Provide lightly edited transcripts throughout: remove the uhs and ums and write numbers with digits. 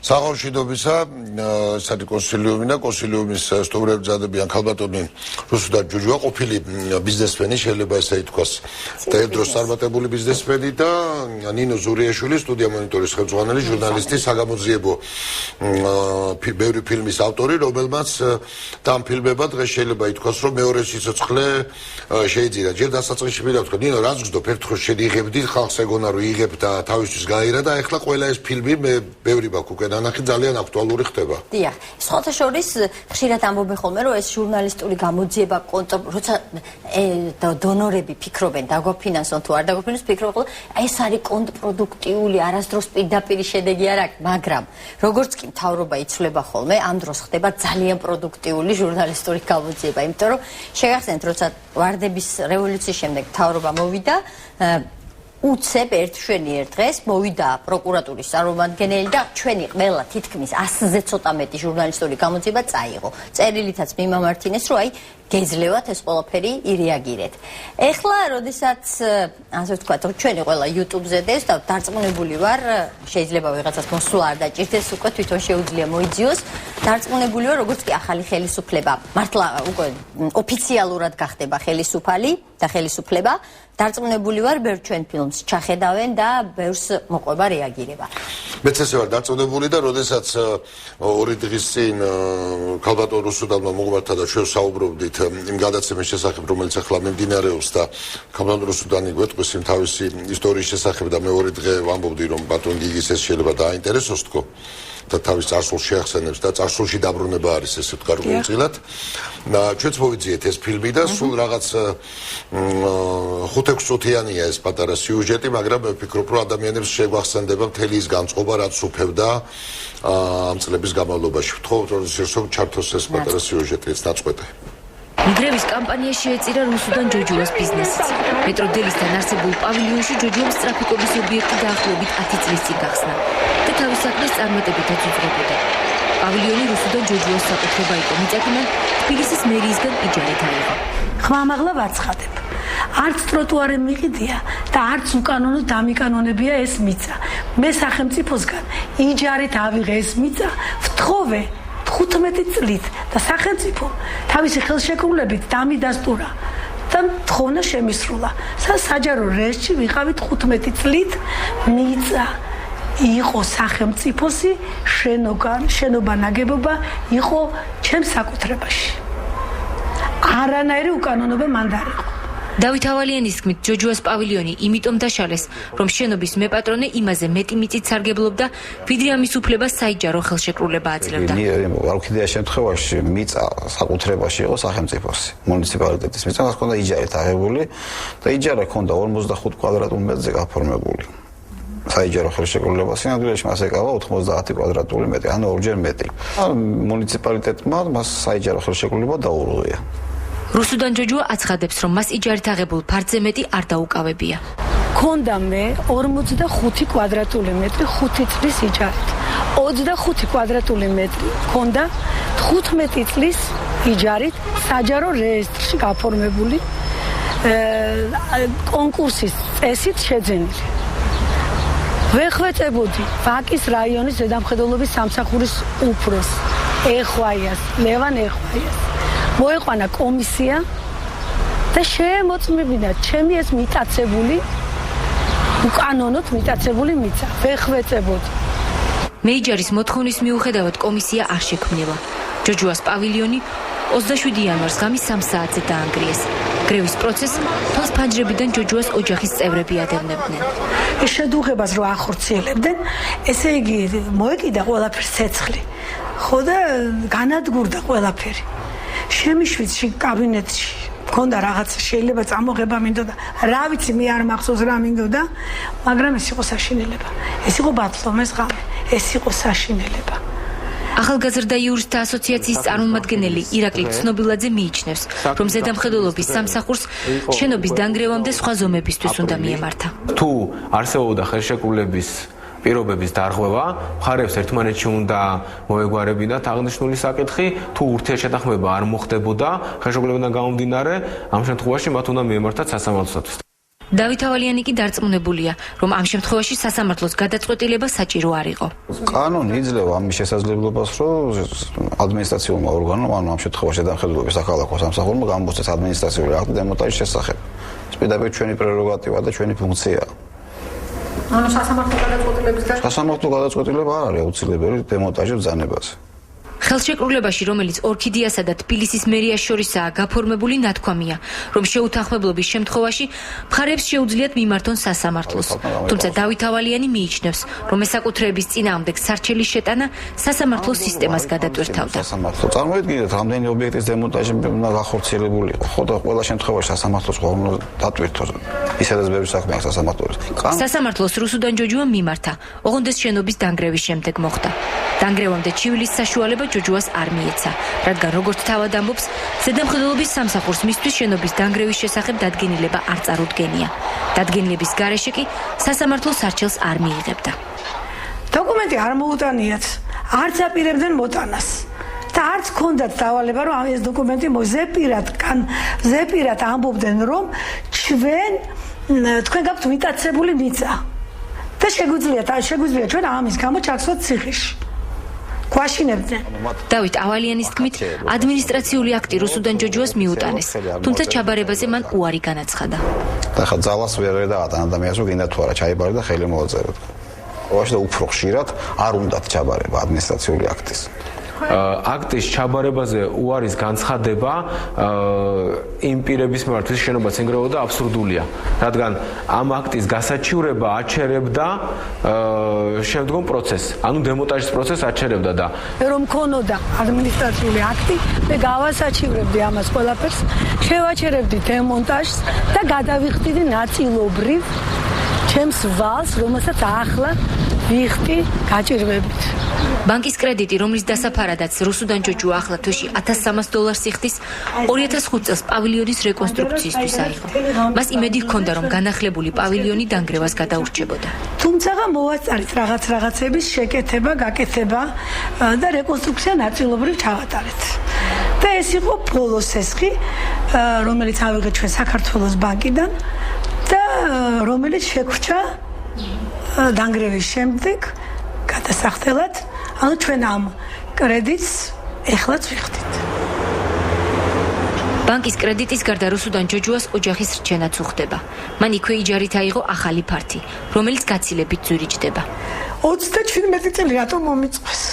Საღამოშიდობისა სადი კონსილიუმი და კონსილიუმის სტუმრები მზადებიან ქალბატონი რუსუდან ჯუჯუა ყოფილი ბიზნესმენი შეიძლება ესე ითქვას და ერთდროს წარმატებული ბიზნესმენი და ნინო ზურიაშვილი სტუდია მონიტორის ხელმძღვანელი ჟურნალისტი საგამოძიებო ბევრი ფილმის ავტორი რომელმაც ამ ფილმებმა დღეს შეიძლება ითქვას რომ მეორე სიცოცხლე შეიძინა ჯერ დასაწყისში მინდა ვთქვა ნინო რაც გძდობ ერთხელ შედიღებდი ხალხს ეგონა რომ იღებ და თავისთვის გაირა და ეხლა ყველა ეს ფილმი მე ბევრი მაქვს უკვე ნახი ძალიან აქტუალური ხდება. დიახ, სხვათა შორის ხშირად ამბობენ ხოლმე რომ ეს ჟურნალისტური გამოძიება როცა დონორები ფიქრობენ დაგვაფინანსონ თუ არ დაგვაფინანსონ ფიქრობენ ხოლმე ეს არის კონტრპროდუქტიული არასდროს პირდაპირ შედეგი არ აქვს, მაგრამ როგორც კი მთავრობა იცვლება ხოლმე ამ დროს ხდება ძალიან პროდუქტიული ჟურნალისტური გამოძიება, იმიტომ რომ შეგახსენეთ როცა ვარდების რევოლუციის შემდეგ მთავრობა მოვიდა უცებ ერთშვენიერ დღეს მოვიდა პროკურატურის წარმომადგენელი და ჩვენი ყველა თითქმის 100-ზე ცოტა მეტი ჟურნალისტური გამოძიება წაიღო. წერილითაც მიმამართინეს, რომ აი გეძლევათ ეს ყველაფერი ირეაგირეთ. ეხლა, როდესაც ასე ვთქვათ, ჩვენი ყველა YouTube-ზე დევს და დარწმუნებული ვარ, შეიძლება ვიღაცას მოსვლა არ დაჭირდეს, უკვე თვითონ შეუძლია მოიძიოს. დარწმუნებული ვარ, როგორც კი ახალი ხელისუფლება მართლა უკვე ოფიციალურად გახდება ხელისუფალი და ხელისუფლება, დარწმუნებული ვარ, ბევრ ჩვენ ფილმს ჩახედავენ და ბევრს მოყვება რეაგირება. მეც ესე ვარ დარწმუნებული და როდესაც ორი დღის წინ ქალბატონ რუსუდანმა მოგვართა და ჩვენ საუბრობდით იმ გადაცემის შესახებ, რომელიც ახლა მიმდინარეობს და ქალბატონ რუსუდანი გვეტყვის იმ თავისი ისტორიის შესახებ და მე ორი დღე ვამბობდი რომ ბატონ გიგის ეს შეიძლება დააინტერესოს თქო და თავის წარსულს შეახსენებს და წარსულში დაბრუნება არის ესე ვთქვა რგოლწილად. ჩვენც მოვიძიეთ ეს ფილმი და სულ რაღაც 5-6 წუთიანია ეს პატარა სიუჟეტი, მაგრამ მე ვფიქრობ რომ ადამიანებს შეგვახსენდება მთელი ის განწყობა რაც უფევდა ამ წლების განმავლობაში. ვთხოვთ რომ ჩართოს ეს პატარა სიუჟეტი ეს ნაწყვეტი. მიგრევის კამპანია შეეწირა რუსუდან ჯოჯუას ბიზნესიც. მეტროდილისთან არსებულ პავილიონში ჯოჯუამ ტრაფიკობის ობიექტი დაახლოებით 10 წლის წინ გახსნა და თავის საქმეს წარმატებითაც უძღვებოდა. პავილიონი რუსუდან ჯოჯუას საკუთრება იყო, მიწათმან თბილისის მერიისგან იჯარით აიღო. ხმამაღლა ვარცხადებ. არც ტროტუარი მიყიდია და არც უკანონო დამიკანონებია ეს მიწა. მე სახელმწიფოსგან იჯარით ავიღე ეს მიწა, ვთხოვე 15 წლით და სახელმწიფო თავისი ხელშეკრულებით დამიდასტურა და თხოვნა შემისრულა. საჯარო რეესტში ვიყავით 15 წლით მიწა იყო სახელმწიფოსი შენობა ნაგებობა იყო ჩემს საკუთრებაში. არანაირი უკანონობა მან დაიყო. დავით ავალიანის თქმით, ჯოჯუას პავილიონი იმიტომ დაშალეს, რომ შენობის მეპატრონე იმაზე მეტი მიწით სარგებლობდა, ვიდრე ამის უფლებას საიჯარო ხელშეკრულება აძლევდა. არქიდეა შემთხვევაში მიწა საკუთრებაში იყო სახელმწიფოსი, მუნიციპალიტეტის მიწა ჰქონდა იჯარით აღებული და იჯარა ჰქონდა 45 კვადრატულ მეტრზე გაფორმებული. საიჯარო ხელშეკრულება სინამდვილეში მას ეკავა 90 კვადრატული მეტრი, ანუ ორჯერ მეტი. მუნიციპალიტეტმა მას საიჯარო ხელშეკრულება დაურღვია. რუსუდან ჯოჯუა აცხადებს, რომ მას იჯარით აღებულ ფართზე მეტი არ დაუკავებია. ქონდა მე 45 კვადრატული მეტრი 5 წლის იჯარით. 25 კვადრატული მეტრი ქონდა 15 წლის იჯარით საჯარო რეესტრში გაფორმებული კონკურსის წესით შეძენილი. ვეხვეწებოდი ვაკის რაიონის ზედამხედველობის სამსახურის უფროს ეხვაიას, ლევან ეხვაიას. მოეყვანა კომისია და შემოწმებინა ჩემი ეს მიტაცებული უკანონოდ მიტაცებული მიწა. ვეხვეწებოდი. მეიჯარის მოთხოვნის მიუხედავად კომისია არ შექმნილა. ჯოჯუას პავილიონი 27 იანვარს ღამის 3 საათზე დაანგრიეს. გრევის პროცესს თვალს ფანჯრებიდან ჯოჯუას ოჯახის წევრები ადევნებდნენ. ეს შედუღებას რო ახორციელებდნენ, ესე იგი მოეკიდა ყველაფერს ცეცხლი. ხო და განადგურდა ყველაფერი. შემიშვიდში კაბინეტში მქონდა რაღაც შეიძლება წამოღება მინდოდა რა ვიცი მე არ მახსოვს რა მინდოდა მაგრამ ეს იყო საშინელება ეს იყო ბათლომეს ღამე ეს იყო საშინელება ახალგაზრდა იურისტთა ასოციაციის წარმომადგენელი ირაკლი ცნობილაძე მიიჩნევს რომ ზედამხედველობის სამსახურს შენობის დანგრევამდე სხვა ზომებისთვის უნდა მიემართა თუ არსებობდა ხელშეკრულების პირობების დარღვევა, მხარებს ერთმანეთში უნდა მოეგვარებინათ აღნიშნული საკითხი, თუ ურთიერთშეთანხმება არ მოხდებოდა ხელშეკრულებიდან გამომდინარე, ამ შემთხვევაში მათ უნდა მიემართათ სასამართლოსათვის. დავით ავალიანი კი დარწმუნებულია, რომ ამ შემთხვევაში სასამართლოს გადაწყვეტილება საჭირო არ იყო. კანონი იძლევა ამის შესაძლებლობას, რომ ადმინისტრაციულმა ორგანომ, ანუ ამ შემთხვევაში დედამხედველობის საქალაქო სამსახურმა გამოსცეს ადმინისტრაციული აქტი დემონტაჟის შესახებ. ეს პირდაპირ ჩვენი პრეროგატივა და ჩვენი ფუნქციაა. ანუ სასამართლო გადაწყვეტილების და სასამართლო გადაწყვეტილება არ არის აუცილებელი დემონტაჟის ბრძანებაზე. ხელშეკრულებაში, რომელიც ორქიდეასა და თბილისის მერიას შორისაა გაფორმებული, ნათქვამია, რომ შეუთანხმებლობის შემთხვევაში მხარეებს შეუძლიათ მიმართონ სასამართლოს. თუმცა დავით ავალიანი მიიჩნევს, რომ ეს საკუთრების წინააღმდეგ სარჩელის შეტანა სასამართლოს სისტემას გადატვირთავდა. სასამართლო წარმოიდგინეთ, რამდენი ობიექტის დემონტაჟი უნდა გახორციელებული იყო. ხო და ყველა შემთხვევაში სასამართლოს უნდა დატვირთოს. ისედაც ბევრი საქმე აქვს სასამართლოს. სასამართლოს რუსუდან ჯოჯუამ მიმართა, ოღონდ ეს შენობის დანგრევის შემდეგ მოხდა. დანგრევამდე ჩივილის საშუალება ჯოჯუას არ მიეცა, რადგან როგორც თავად ამბობს, ზედამხედველობის სამსახურს მისთვის შენობის დანგრევის შესახებ დადგენილება არ წარუდგენია. დადგენილების გარეშე კი სასამართლო სარჩელს არ მიიღებდა. დოკუმენტი არ მოუტანიათ, არც აპირებდნენ მოტანას. და არც ქონდათ დავალება, რომ ეს დოკუმენტი ზეპირად ამბობდნენ, რომ თქვენ გაქვთ მიტაცებული მიწა. და შეგვიძლია ჩვენ ამის გამო ჩაგსვათ ციხეში. გვაშინებდნენ. დავით ავალიანის თქმით, ადმინისტრაციული აქტი რუსუდან ჯოჯუას მიუტანეს, თუმცა ჩაბარებაზე მან უარი განაცხადა. და ხა ძალას ვერ დაატანა ადამიანს, რომ გინდა თუ არა ჩაიბარა და ხელი მოაწეროთ. ოღონდ უფრო ხშირად არ უნდათ ჩაბარება ადმინისტრაციული აქტის. აქტის ჩაბარებაზე უარის განცხადება იმ პირების მიმართ, ვის შენობას ენგრეოდა, აბსურდულია, რადგან ამ აქტის გასაჩივრება აჩერებდა შემდგომ პროცესს, ანუ დემონტაჟის პროცესს აჩერებდა და რომ ქონოდა ადმინისტრაციული აქტი, მე გავასაჩივრებდი ამას ყველაფერს, შევაჩერებდი დემონტაჟს და გადავიხდიდი ნაწილობრივ ჩემს ვალს, რომელსაც ახლა ვიხდი გაჭირვებით. ბანკის კრედიტი, რომლის დასაფარადაც რუსუდან ჯოჯუა ახლა თვეში $1300 იხდის, 2005 წელს პავილიონის რეკონსტრუქციისთვის აიღო. მას იმედი ჰქონდა, რომ განახლებული პავილიონი დანგრევას გადაურჩებოდა. თუმცა მოვაწარით რაღაცების შეკეთება, გაკეთება და რეკონსტრუქცია ნაწილობრივ ჩავატარეთ. და ეს იყო ბოლოს სესხი, რომელიც ავიღეთ ჩვენ საქართველოს ბანკიდან და რომელიც შეგვრჩა დანგრევის შემდეგ გადასახდელად, ანუ ჩვენ ამ კრედიტს ეხლაც ვიხდით. ბანკის კრედიტის გარდა რუსუდან ჯოჯუას ოჯახის რჩენაც უხდება. მან იქვე იჯარით აიღო ახალი ფართი, რომელიც გაცილებით ძვირიჭდება. 37 წელი რატო მომიწყვეს?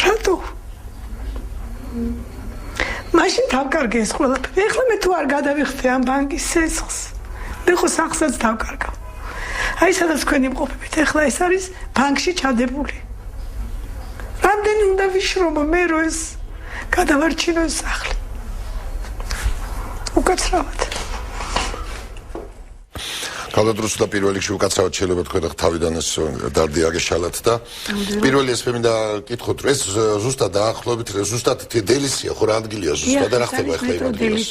რატო? მაშინ დავკარგე ეს ყველაფერი. ეხლა მე თუ არ გადავიხდე ამ ბანკის სესხს, მე ხო სახსაც დავკარგავ. აი სადაც თქვენ იმყოფებით, ეხლა ეს არის ბანკში ჩადებული. რამდენი უნდა ვიშრომო მე რომ ეს გადავარჩინო ეს სახლი. უკაცრავად. კალადროს და პირველ რიგში უკაცრავად შეიძლება თქვენ თავიდან ეს დარდიაგეშალათ და პირველი ეს მინდა კითხოთ, ეს ზუსტად დაახლოებით, ზუსტად დელისია, ხო რა ადგილია ზუსტად და რა ხდება ახლა იმ ადგილას?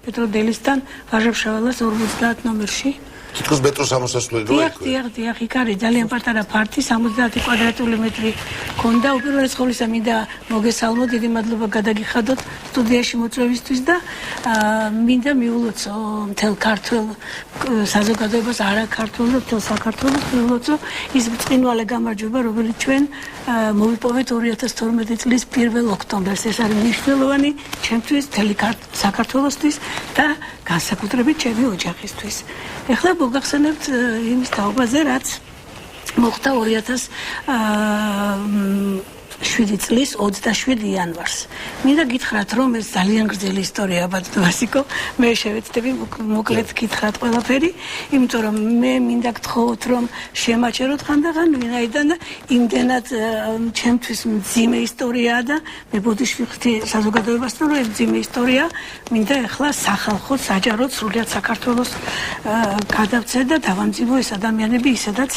პეტროდელისთან, ვაჟა-ფშაველას 50 ნომერში. თითქოს მეტროს ამოსასვლელი როა იქვე? დიახ, იქ არის ძალიან პატარა ფართი, 70 კვადრატული მეტრი ქონდა. უპირველეს ყოვლისა მინდა მოგესალმო, დიდი მადლობა გადაგიხადოთ სტუდიაში მოწვევისთვის და მინდა მიულოცო მთელ ქართულ საზოგადოებას, არა ქართულ და მთელ საქართველოს მიულოცო ის ბრწყინვალე გამარჯვება, რომელიც ჩვენ მოვიპოვეთ 2012 წლის 1 ოქტომბერს. ეს არის მნიშვნელოვანი ჩემთვის, მთელი საქართველოსთვის და განსაკუთრებით ჩემი ოჯახისთვის. ეხლა მოგახსენებთ იმის თაობაზე, რაც მოხდა 2007 წლის 27 იანვარს. მინდა გითხრათ, რომ ეს ძალიან გრძელი ისტორია, ბატონო ვასიკო, მე შევეცდები მოკლედ გითხრათ ყველაფერი, იმიტომ რომ მე მინდა გთხოვოთ, რომ შემაჩეროთ ხანდახან, ვინაიდან იმდენად ჩემთვის მძიმე ისტორიაა და მე ბოდიშვიხდი საზოგადოებასთან, რომ ეს მძიმე ისტორია მინდა ახლა სახალხო, საჯაროდ, სრულიად საქართველოს გადავწერ და დავამძიმო ეს ადამიანები ისედაც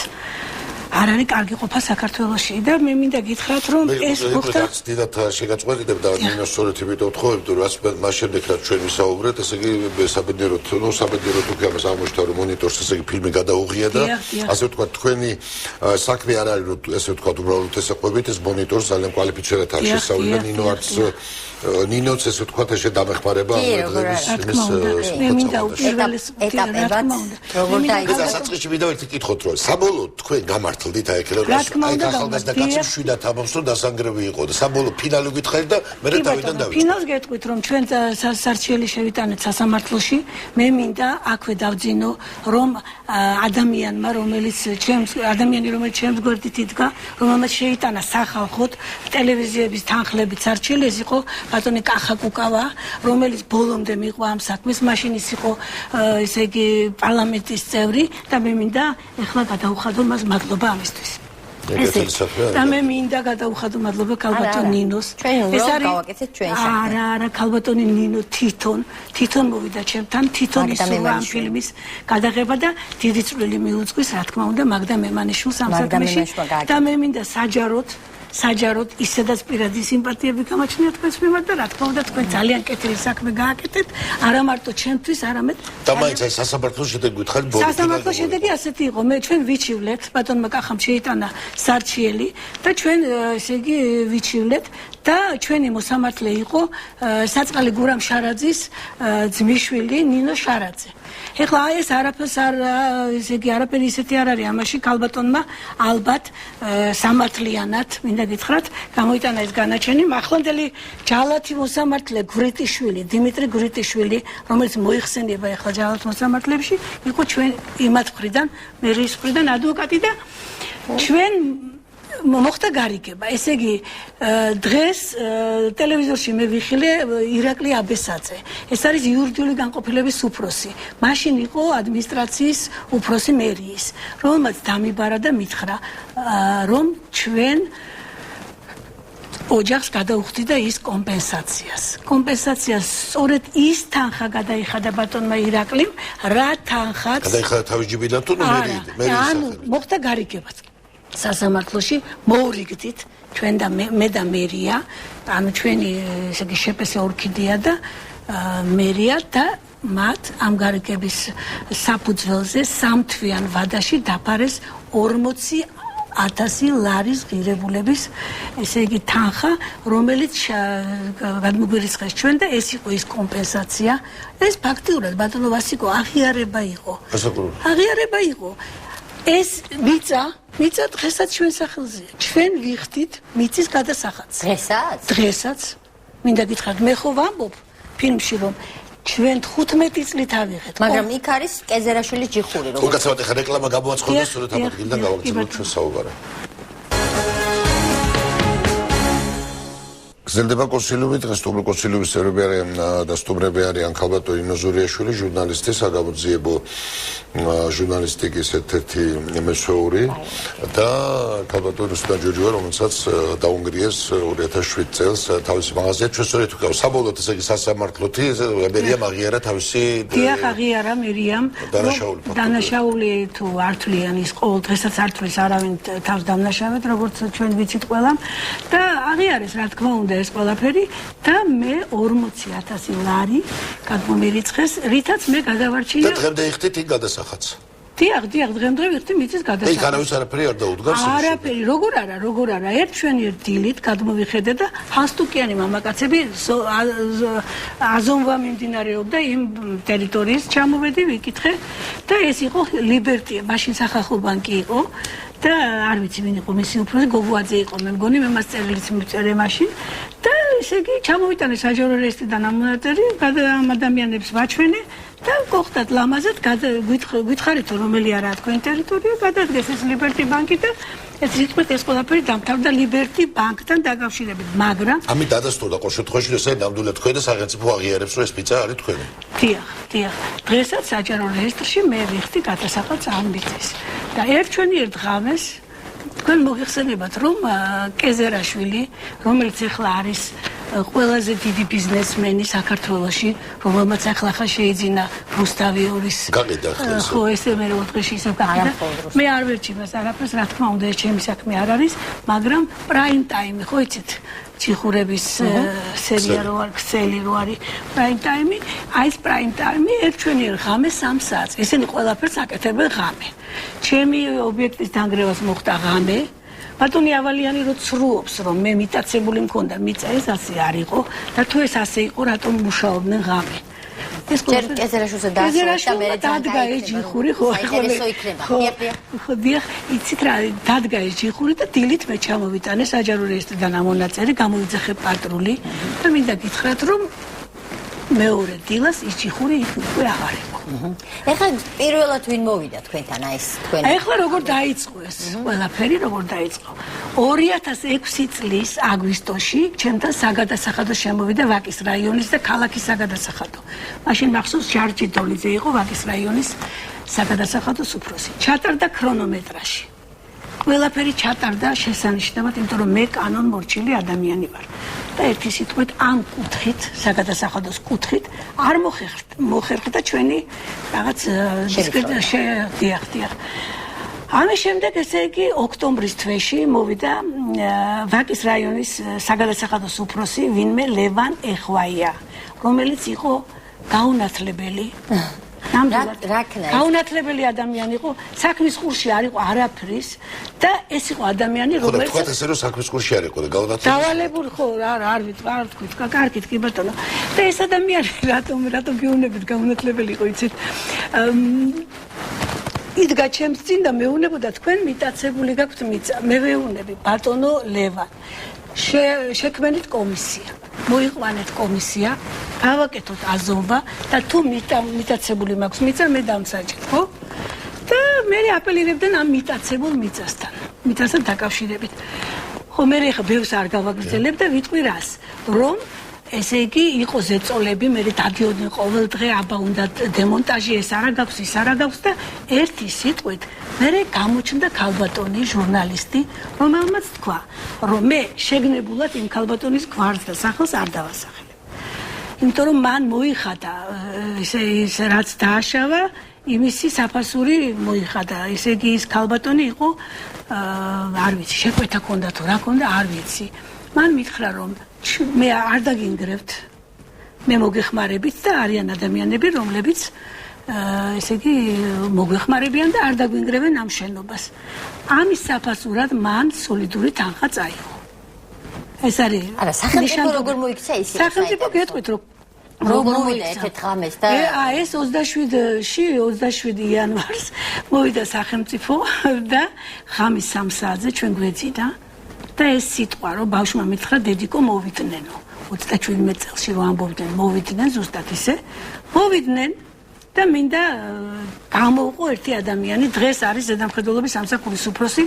არ არის კარგი ყოფა საქართველოში და მე მინდა გითხრათ რომ ეს მოხდა დიდად შეგაწყვეტინებ და ნინო სწორედ იმიტომ ვთხოვებ რომ რაც მას შემდეგ რაც ჩვენ ვისაუბრეთ ესე იგი საბედნიეროდ უკვე ამას აღმოჩნდა რომ მონიტორს ესე იგი ფილმი გადაუღია და ასე ვთქვათ თქვენი საქმე არ არის რომ ესე ვთქვათ უბრალოდ ესე ყვებით ეს მონიტორს ძალიან კვალიფიცირებად არ შესწავლი და ნინო არც ნინოც ესე ვთქვათ ესე დამეხმარება მე მინდა უპირველეს ეტაპებად როგორ დაიწყო დასაწყისში მინდა ერთი კითხოთ რომ საბოლოოდ თქვენ გამართლდით აი ეგრე აი ახალგაზრდა კაცი შვიდად ამბობს რომ დასანგრევი იყო და საბოლოოდ ფინალი გითხარით და მე თავიდან დავიწყე ფინალს გეტყვით რომ ჩვენ სარჩელი შევიტანეთ სასამართლოში მე მინდა აქვე დავძინო რომ ადამიანმა რომელიც რომელიც ჩემს გვერდით იდგა რომელმაც შეიტანა სახალხოდ ტელევიზიების თანხლებით სარჩელი ეს იყო ბატონი კახა კუკავა რომელიც ბოლომდე მიყვა ამ საქმეს მაშინ ის იყო ესე იგი პარლამენტის წევრი და მე მინდა ეხლა გადაუხადო მას მადლობა ამისთვის და მე მინდა გადაუხადო მადლობა ქალბატონ ნინოს ეს არის არა ქალბატონი ნინო თვითონ მოვიდა ჩემთან თვითონ ისურვა ამ ფილმის გადაღება და დიდი წვლილი მიუძღვის რა თქმა უნდა მაგდა მემანიშვილს ამ საქმეში და მე მინდა საჯაროდ ისედაც პირადი სიმპათიები გამაჩნია თქვენს მიმართ და რა თქმა უნდა თქვენ ძალიან კეთილი საქმე გააკეთეთ არა მარტო ჩემთვის არამედ და მაინც აი სასამართლოს შედეგი გითხარით სასამართლოს შედეგი ასეთი იყო მე ჩვენ ვიჩივლეთ ბატონმა კახამ შეიტანა სარჩიელი და ჩვენ ესე იგი ვიჩივლეთ და ჩვენი მოსამართლე იყო საწყალი გურამ შარაძის ძმისშვილი ნინო შარაძე ეხლა აი ეს არაფერს არ ესე იგი არაფერი ისეთი არ არის ამაში ქალბატონმა ალბათ სამართლიანად მინდა გითხრათ გამოიტანა ეს განაჩენი ახლანდელი ჯალათი მოსამართლე გვრიტიშვილი დიმიტრი გვრიტიშვილი რომელიც მოიხსენება ეხლა ჯალათ მოსამართლეებში იყო ჩვენ იმათ მხრიდან მერის მხრიდან ადვოკატი და ჩვენ მოხდა გარიგება ესე იგი დღეს ტელევიზორში მე ვიხილე ირაკლი აბესაძე ეს არის იურიდიული განყოფილების უფროსი მაშინ იყო ადმინისტრაციის უფროსი მერიის რომელმაც დამიბარა და მითხრა რომ ჩვენ ოჯახს გადაუხდიდა ის კომპენსაციას სწორედ ის თანხა გადაიხადა ბატონმა ირაკლიმ რა თანხაც გადაიხადა თავის ჯიბიდან თუ მერიის მოხდა გარიგებაც სასამართლოში მოურიგდით ჩვენ და მე და მერია ანუ ჩვენი ესე იგი შეპესე ორქიდეა და მერია და მათ ამ გარიგების საფუძველზე სამთვიან ვადაში დაფარეს 40,000 ლარის ღირებულების ესე იგი თანხა რომელიც გადმოგვირიცხეს ჩვენ და ეს იყო ის კომპენსაცია ეს ფაქტიურად ბატონო ვასიკო აღიარება იყო ეს მიწა დღესაც ჩვენ სახელზეა. ჩვენ ვიხდით მიწის გადასახადს. დღესაც. მინდა გითხრათ, მე ხო ვამბობ ფილმში რომ ჩვენ 15 წლით ავიღეთ. მაგრამ იქ არის კეზერაშვილის ჯიხური როგორ. უკაცრავად ახლა რეკლამა გამოაცხადეს, სწორედ ამ ადგილიდან გავაგრძელოთ ჩვენ საუბარი. გრძელდება კონსილიუმი, დღეს კონსილიუმის წევრები არიან და სტუმრები არიან ქალბატონი ნინო ზურიაშვილი, ჟურნალისტი, საგამოძიებო ჟურნალისტიკის ერთ-ერთი მესვეური და ქალბატონი რუსუდან ჯოჯოვა, რომელსაც დაუნგრიეს 2007 წელს თავისი მაღაზია. ჩვენ სწორედ ვქავ საბოლოოდ ესე იგი სასამართლოთი მერიამ აღიარა თავისი დიახ აღიარა მერიამ დანაშაული თუ არ თვლიან ის ყოველ დღესაც არ თვლის არავინ თავს დამნაშავედ როგორც ჩვენ ვიცით ყველამ და აღიარეს რა თქმა უნდა ეს ყველაფერი და მე 40,000 ლარი გადმომირიცხეს რითაც მე გადავარჩინე და დღემდე იხდით იქ გადასახადს დიახ დღემდე ვიხდი მიწის გადასახადს იქ არავის არაფერი არ დაუდგას არაფერი როგორ არა ერთ ჩვენიერ დილით გადმოვიხედე და ჰასტუკიანი მამაკაცები აზონვა მიმდინარეობდა იმ ტერიტორიის ჩამოვედი ვიკითხე და ეს იყო ლიბერტი მაშინ სახალხო ბანკი იყო და არ ვიცი ვინ იყო მისი უფროსი გოგუაძე იყო მე მგონი მე მას წერილიც მიწერე მაშინ და ესე იგი ჩამოვიტანე საჯარო რეესტრიდან ამ მონაწერი ამ ადამიანებს ვაჩვენე და გოხდათ ლამაზად გითხარით რომელი არაა თქვენი ტერიტორია გადადგეს ეს ლიბერტი ბანკი და ეს რიტმით ეს ყველაფერი დამთავრდა ლიბერტი ბანკთან დაკავშირებით მაგრამ ამით დადასტურდა ყოველ შემთხვევაში ესე ნამდვილად თქვენ და სახელმწიფო აღიარებს რომ ეს მიწა არის თქვენი დიახ დღესაც საჯარო რეესტრში მე ვიხდი გადასახადს ამ მიწის და ერთჩვენიერ დღამეს თქვენ მოგიხსენებათ რომ კეზერაშვილი რომელიც ახლა არის ყველაზე დიდი ბიზნესმენი საქართველოში, რომელმაც ახლა შეიძინა რუსთავიორის. გაყიდა ახლა ეს. ხო, ესე მე რო დღეში ისევ გაყიდა. მე არ ვერჩი მას არაფერს, რა თქმა უნდა, ეს ჩემი საქმე არ არის, მაგრამ პრაიმ ტაიმი, ხო იცით? ჩიხურების სერია რო არის, ქსელი რო არის პრაიმ ტაიმი, აი ეს პრაიმ ტაიმი ერთჩვენიერ ღამე 3 საათს. ესენი ყველაფერს აკეთებენ ღამე. ჩემი ობიექტის დანგრევას მოხდა ღამე. ბატონი ავალიანი რო ცრუობს, რომ მე მიტაცებული მქონდა, მიწა ეს ასე არ იყო და თუ ეს ასე იყო, რატომ მუშაობდნენ ღამე? ეს კეზერაშვილს დაასრულა და მე დადგა ეს ჯიხური, ხო, ხო, დიახ, იცით რა, დადგა ეს ჯიხური და დილით მე ჩამოვიტანე საჯარო რეესტრიდან ამონაწერი, გამოვიძახე პატრული და მინდა გითხრათ, რომ მეორე დილას ის ჯიხური უკვე აღარ იყო. ეხლა პირველად ვინ მოვიდა თქვენთან აი ეს თქვენ? ეხლა როგორ დაიწყო ეს ყველაფერი, როგორ დაიწყო? 2006 წლის აგვისტოში ჩემთან საგადასახადო შემოვიდა ვაკის რაიონის და ქალაქის საგადასახადო. მაშინ მახსოვს ჟარჯი დოლიძე იყო ვაკის რაიონის საგადასახადოს უფროსი. ჩატარდა ქრონომეტრაჟი. ყველაფერი ჩატარდა შესანიშნავად, იმიტომ რომ მე კანონმორჩილი ადამიანი ვარ. და ერთი სიტყვით ამ კუთხით, საგადასახადოს კუთხით არ მოხერხდა ჩვენი რაღაც დიახ. ამის შემდეგ ესე იგი ოქტომბრის თვეში მოვიდა ვაკის რაიონის საგადასახადოს უფროსი ვინმე ლევან ეხვაია, რომელიც იყო გაუნათლებელი. გაუნათლებელი ადამიანი იყო, საქმის ყურში არ იყო არაფრის და ეს იყო ადამიანი, რომელიც ხო, თქვა ესე რომ საქმის ყურში არ იყო და გაუნათლებელი. დავალებული ხო, არ ვთქვი, კარგით კი ბატონო. და ეს ადამიანი რატომ გეუბნებით გაუნათლებელი იყო, იცით? იდგა ჩემს წინ და მეუბნებოდა თქვენ მიტაცებული გაქვთ მიწა. მე ვეუბნები ბატონო ლევან. შექმნით კომისია. მოიყვანეთ კომისია, გავაკეთოთ აზომვა და თუ მიტაცებული მაქვს მიწა, მე დამსაჯეთ, ხო? და მე აპელირებდნენ ამ მიტაცებულ მიწასთან დაკავშირებით. ხო, მე ხა ბევრს არ გავაგრძელებ და ვიტყვი რას, რომ ესე იგი იყო ზეწოლები, მე დადიოდნენ ყოველ დღე, აბა უნდა დემონტაჟი, ეს არა გაქვს, ის არა გაქვს და ერთი სიტყვით მე გამოჩნდა ქალბატონი ჟურნალისტი, რომელმაც თქვა, რომ მე შეგნებულად იმ ქალბატონის გვარს და სახელს არ დავასახელებ. იმიტომ რომ მან მოიხადა ეს რაც დააშავა, იმისი საფასური მოიხადა. ესე იგი ის ქალბატონი იყო არ ვიცი, შეკვეთა ქონდა თუ რა ქონდა, არ ვიცი. მან მითხრა რომ მე არ დაგინგრევთ. მე მოგეხმარებით და არიან ადამიანები, რომლებიც ესე იგი მოგვეხმარებიან და არ დაგვინგრევენ ამ შენობას. ამის საფასურად მან სოლიდური თანხა წაიღო. ეს არის არა, სახელმწიფო როგორ მოიქცა ისე? სახელმწიფო გეტყვით რომ როგორ მოვიდა ერთ ღამეს და ეს 27 იანვარს მოვიდა სახელმწიფო და ღამის 3 საათზე ჩვენ გვეძიდა და ეს სიტყვა რომ ბავშვმა მითხრა დედიკო მოვიდნენ 37 წელს რომ ამბობდნენ მოვიდნენ ზუსტად ისე მოვიდნენ და მინდა გამოვყო ერთი ადამიანი დღეს არის ზედამხედველობის სამსახურის უფროსი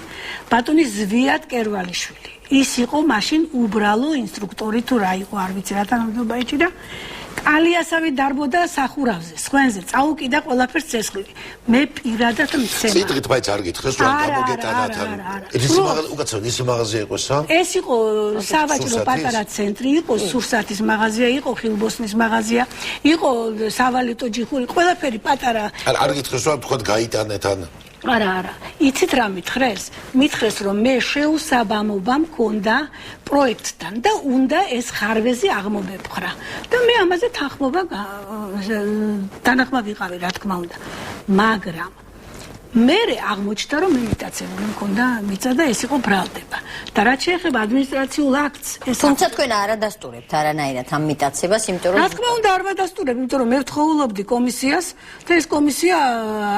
ბატონი ზვიად კერვალიშვილი ის იყო მაშინ უბრალო ინსტრუქტორი თუ რა იყო არ ვიცი რა თანამდებობა ეჭირა კალიასავი დარბოდა სახურავზე სხვენზე წაუკიდა ყველაფერს ცეცხლი მე პირადად მცემა სიტყვით მაინც არ გითხრეს რომ გამოგეტანათ ის მაღაზია იყო სა ეს იყო სავაჭრო პატარა ცენტრი იყო სურსათის მაღაზია იყო ხილბოსნის მაღაზია იყო სავალუტო ჯიხური ყველაფერი პატარა არ გითხრეს რომ თქვა გაიტანეთ ან არა იცით რა მითხრეს რომ მე შეუსაბამობა მქონდა პროექტთან და უნდა ეს ხარვეზი აღმობეპყრა და მე ამაზე თანახმა ვიყავი რა თქმა უნდა მაგრამ მე აღმოჩნდა რომ მე მიტაცებული მქონდა მიწა და ეს იყო ბრალდება და რაც შეეხება ადმინისტრაციულ აქტს ეს თუმცა თქვენ არ ადასტურებთ არანაირად ამ მიტაცებას იმიტომ რომ რა თქმა უნდა არ ვადასტურებ იმიტომ რომ მე ვთხოვულობდი კომისიას და ეს კომისია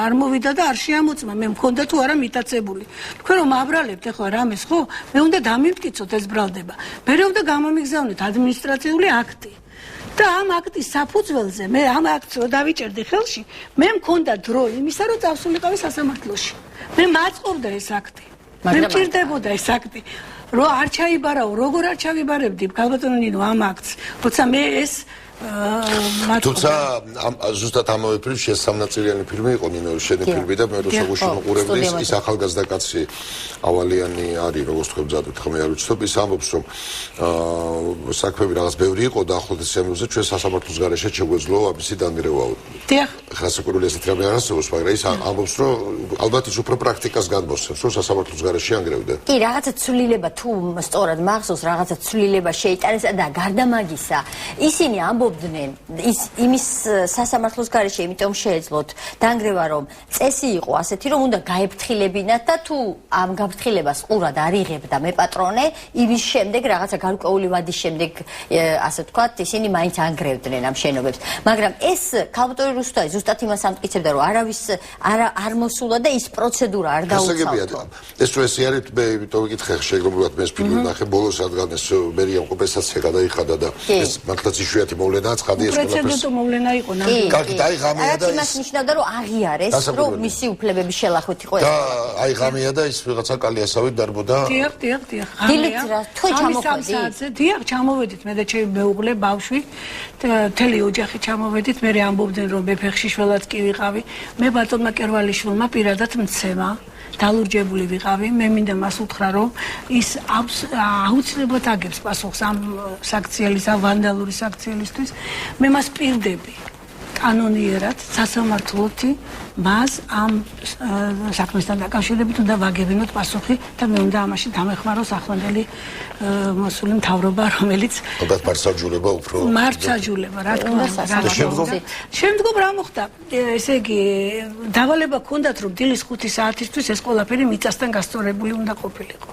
არ მოვიდა და არ შეამოწმა მე მქონდა თუ არა მიტაცებული თქვენ რომ აბრალებთ ახლა რამეს ხო მე უნდა დამიმტკიცოთ ეს ბრალდება მე უნდა გამომიგზავნოთ ადმინისტრაციული აქტი და ამ აქტის საფუძველზე მე ამ აქტს რო დავიჭერდი ხელში მე მქონდა დრო იმისა რომ წავსულიყავი სასამართლოში მე მაწყობდა ეს აქტი მე მჭირდებოდა ეს აქტი რო არ ჩაიბარაო როგორ არ ჩავიბარებდი ქალბატონო ნინო ამ აქტს როცა მე ეს თუმცა ზუსტად ამავე ფილმში ეს სამნაწილიანი ფილმი იყო ნინო შენი ფილმი და მე რუსულში მოყურებდი ის ახალგაზრდა კაცი ავალიანი არის როგორც თქვენ მზადოთ ხომ არ ვიცნობ ის ამბობს რომ საქმეები რაღაც ბევრი იყო და ახლოთ სემოზე ჩვენ სასამართლოს გარეშე შეგვეძლო ამისი დანგრევაო. დიახ. ხასაკურული ესეთი რამე არ არსებობს მაგრამ ის ამბობს რომ ალბათ ის უფრო პრაქტიკას გადმოსცემს რომ სასამართლოს გარეშე ანგრევდნენ. კი რაღაცა ცვლილება თუ სწორად მახსოვს რაღაცა ცვლილება შეიტანეს და გარდა მაგისა ისინი ამბობდნენ იმის სასამართლოს გარეშე იმიტომ შეეძლოთ დანგრევა რომ წესი იყო ასეთი რომ უნდა გაეფრთხილებინათ და თუ ამ გაფრთხილებას ყურად არ იღებდა მე პატრონე იმის შემდეგ რაღაცა გარკვეული ვადის შემდეგ ასე ვთქვათ ისინი მაინც ანგრევდნენ ამ შენობებს მაგრამ ეს ქალბატონი რუსთავი ზუსტად იმას ამტკიცებდა რომ არავის არ მოსულა და ის პროცედურა არ დაუცალდა ეს თუ ესე არის მე იმიტომ ვიკითხე შეგრობულად მე ეს ფილმი ნახე ბოლოს რადგან ეს მერიამ კომპენსაცია გადაიხადა და ეს მართლაც იშვიათი მოვლენაა ცხადი ეს პრეცედენტო მოვლენა იყო ნამდვილად. კარგი, დაი ღამეა და ის ნიშნავდა რომ აღიარეს რომ მისი უფლებები შელახვით იყო ეს. და აი ღამეა და ის ვიღაცა კალიასავით დარბოდა. დიახ. დილით რა თუ ჩამოხვედი? დიახ, ჩამოვედით მე და ჩემი მეუღლე ბავშვი თელი ოჯახი ჩამოვედით მე ამბობდნენ რომ მე ფეხშიშველად კი ვიყავი. მე ბატონმა კერვალიშვილმა პირადად მცემა დალურჯებული ვიყავი, მე მინდა მას უთხრა რომ ის აუცილებლად აგებს პასუხს ამ საქციელის, ამ ვანდალური საქციელისთვის. მე მას პირდები კანონიერად სასამართლოთი მას ამ საქმესთან დაკავშირებით უნდა ვაგებინოთ პასუხი და მე უნდა ამაში დამეხმაროს ახლანდელი მოსული მთავრობა, რომელიც ალბათ მარცხაჯულება უფრო მარცხაჯულება, რა თქმა უნდა. შემდგომ რა მოხდა? ესე იგი, დავალება ჰქონდათ, რომ დილის 5 საათისთვის ეს ყველაფერი მიწასთან გასწორებული უნდა ყოფილიყო.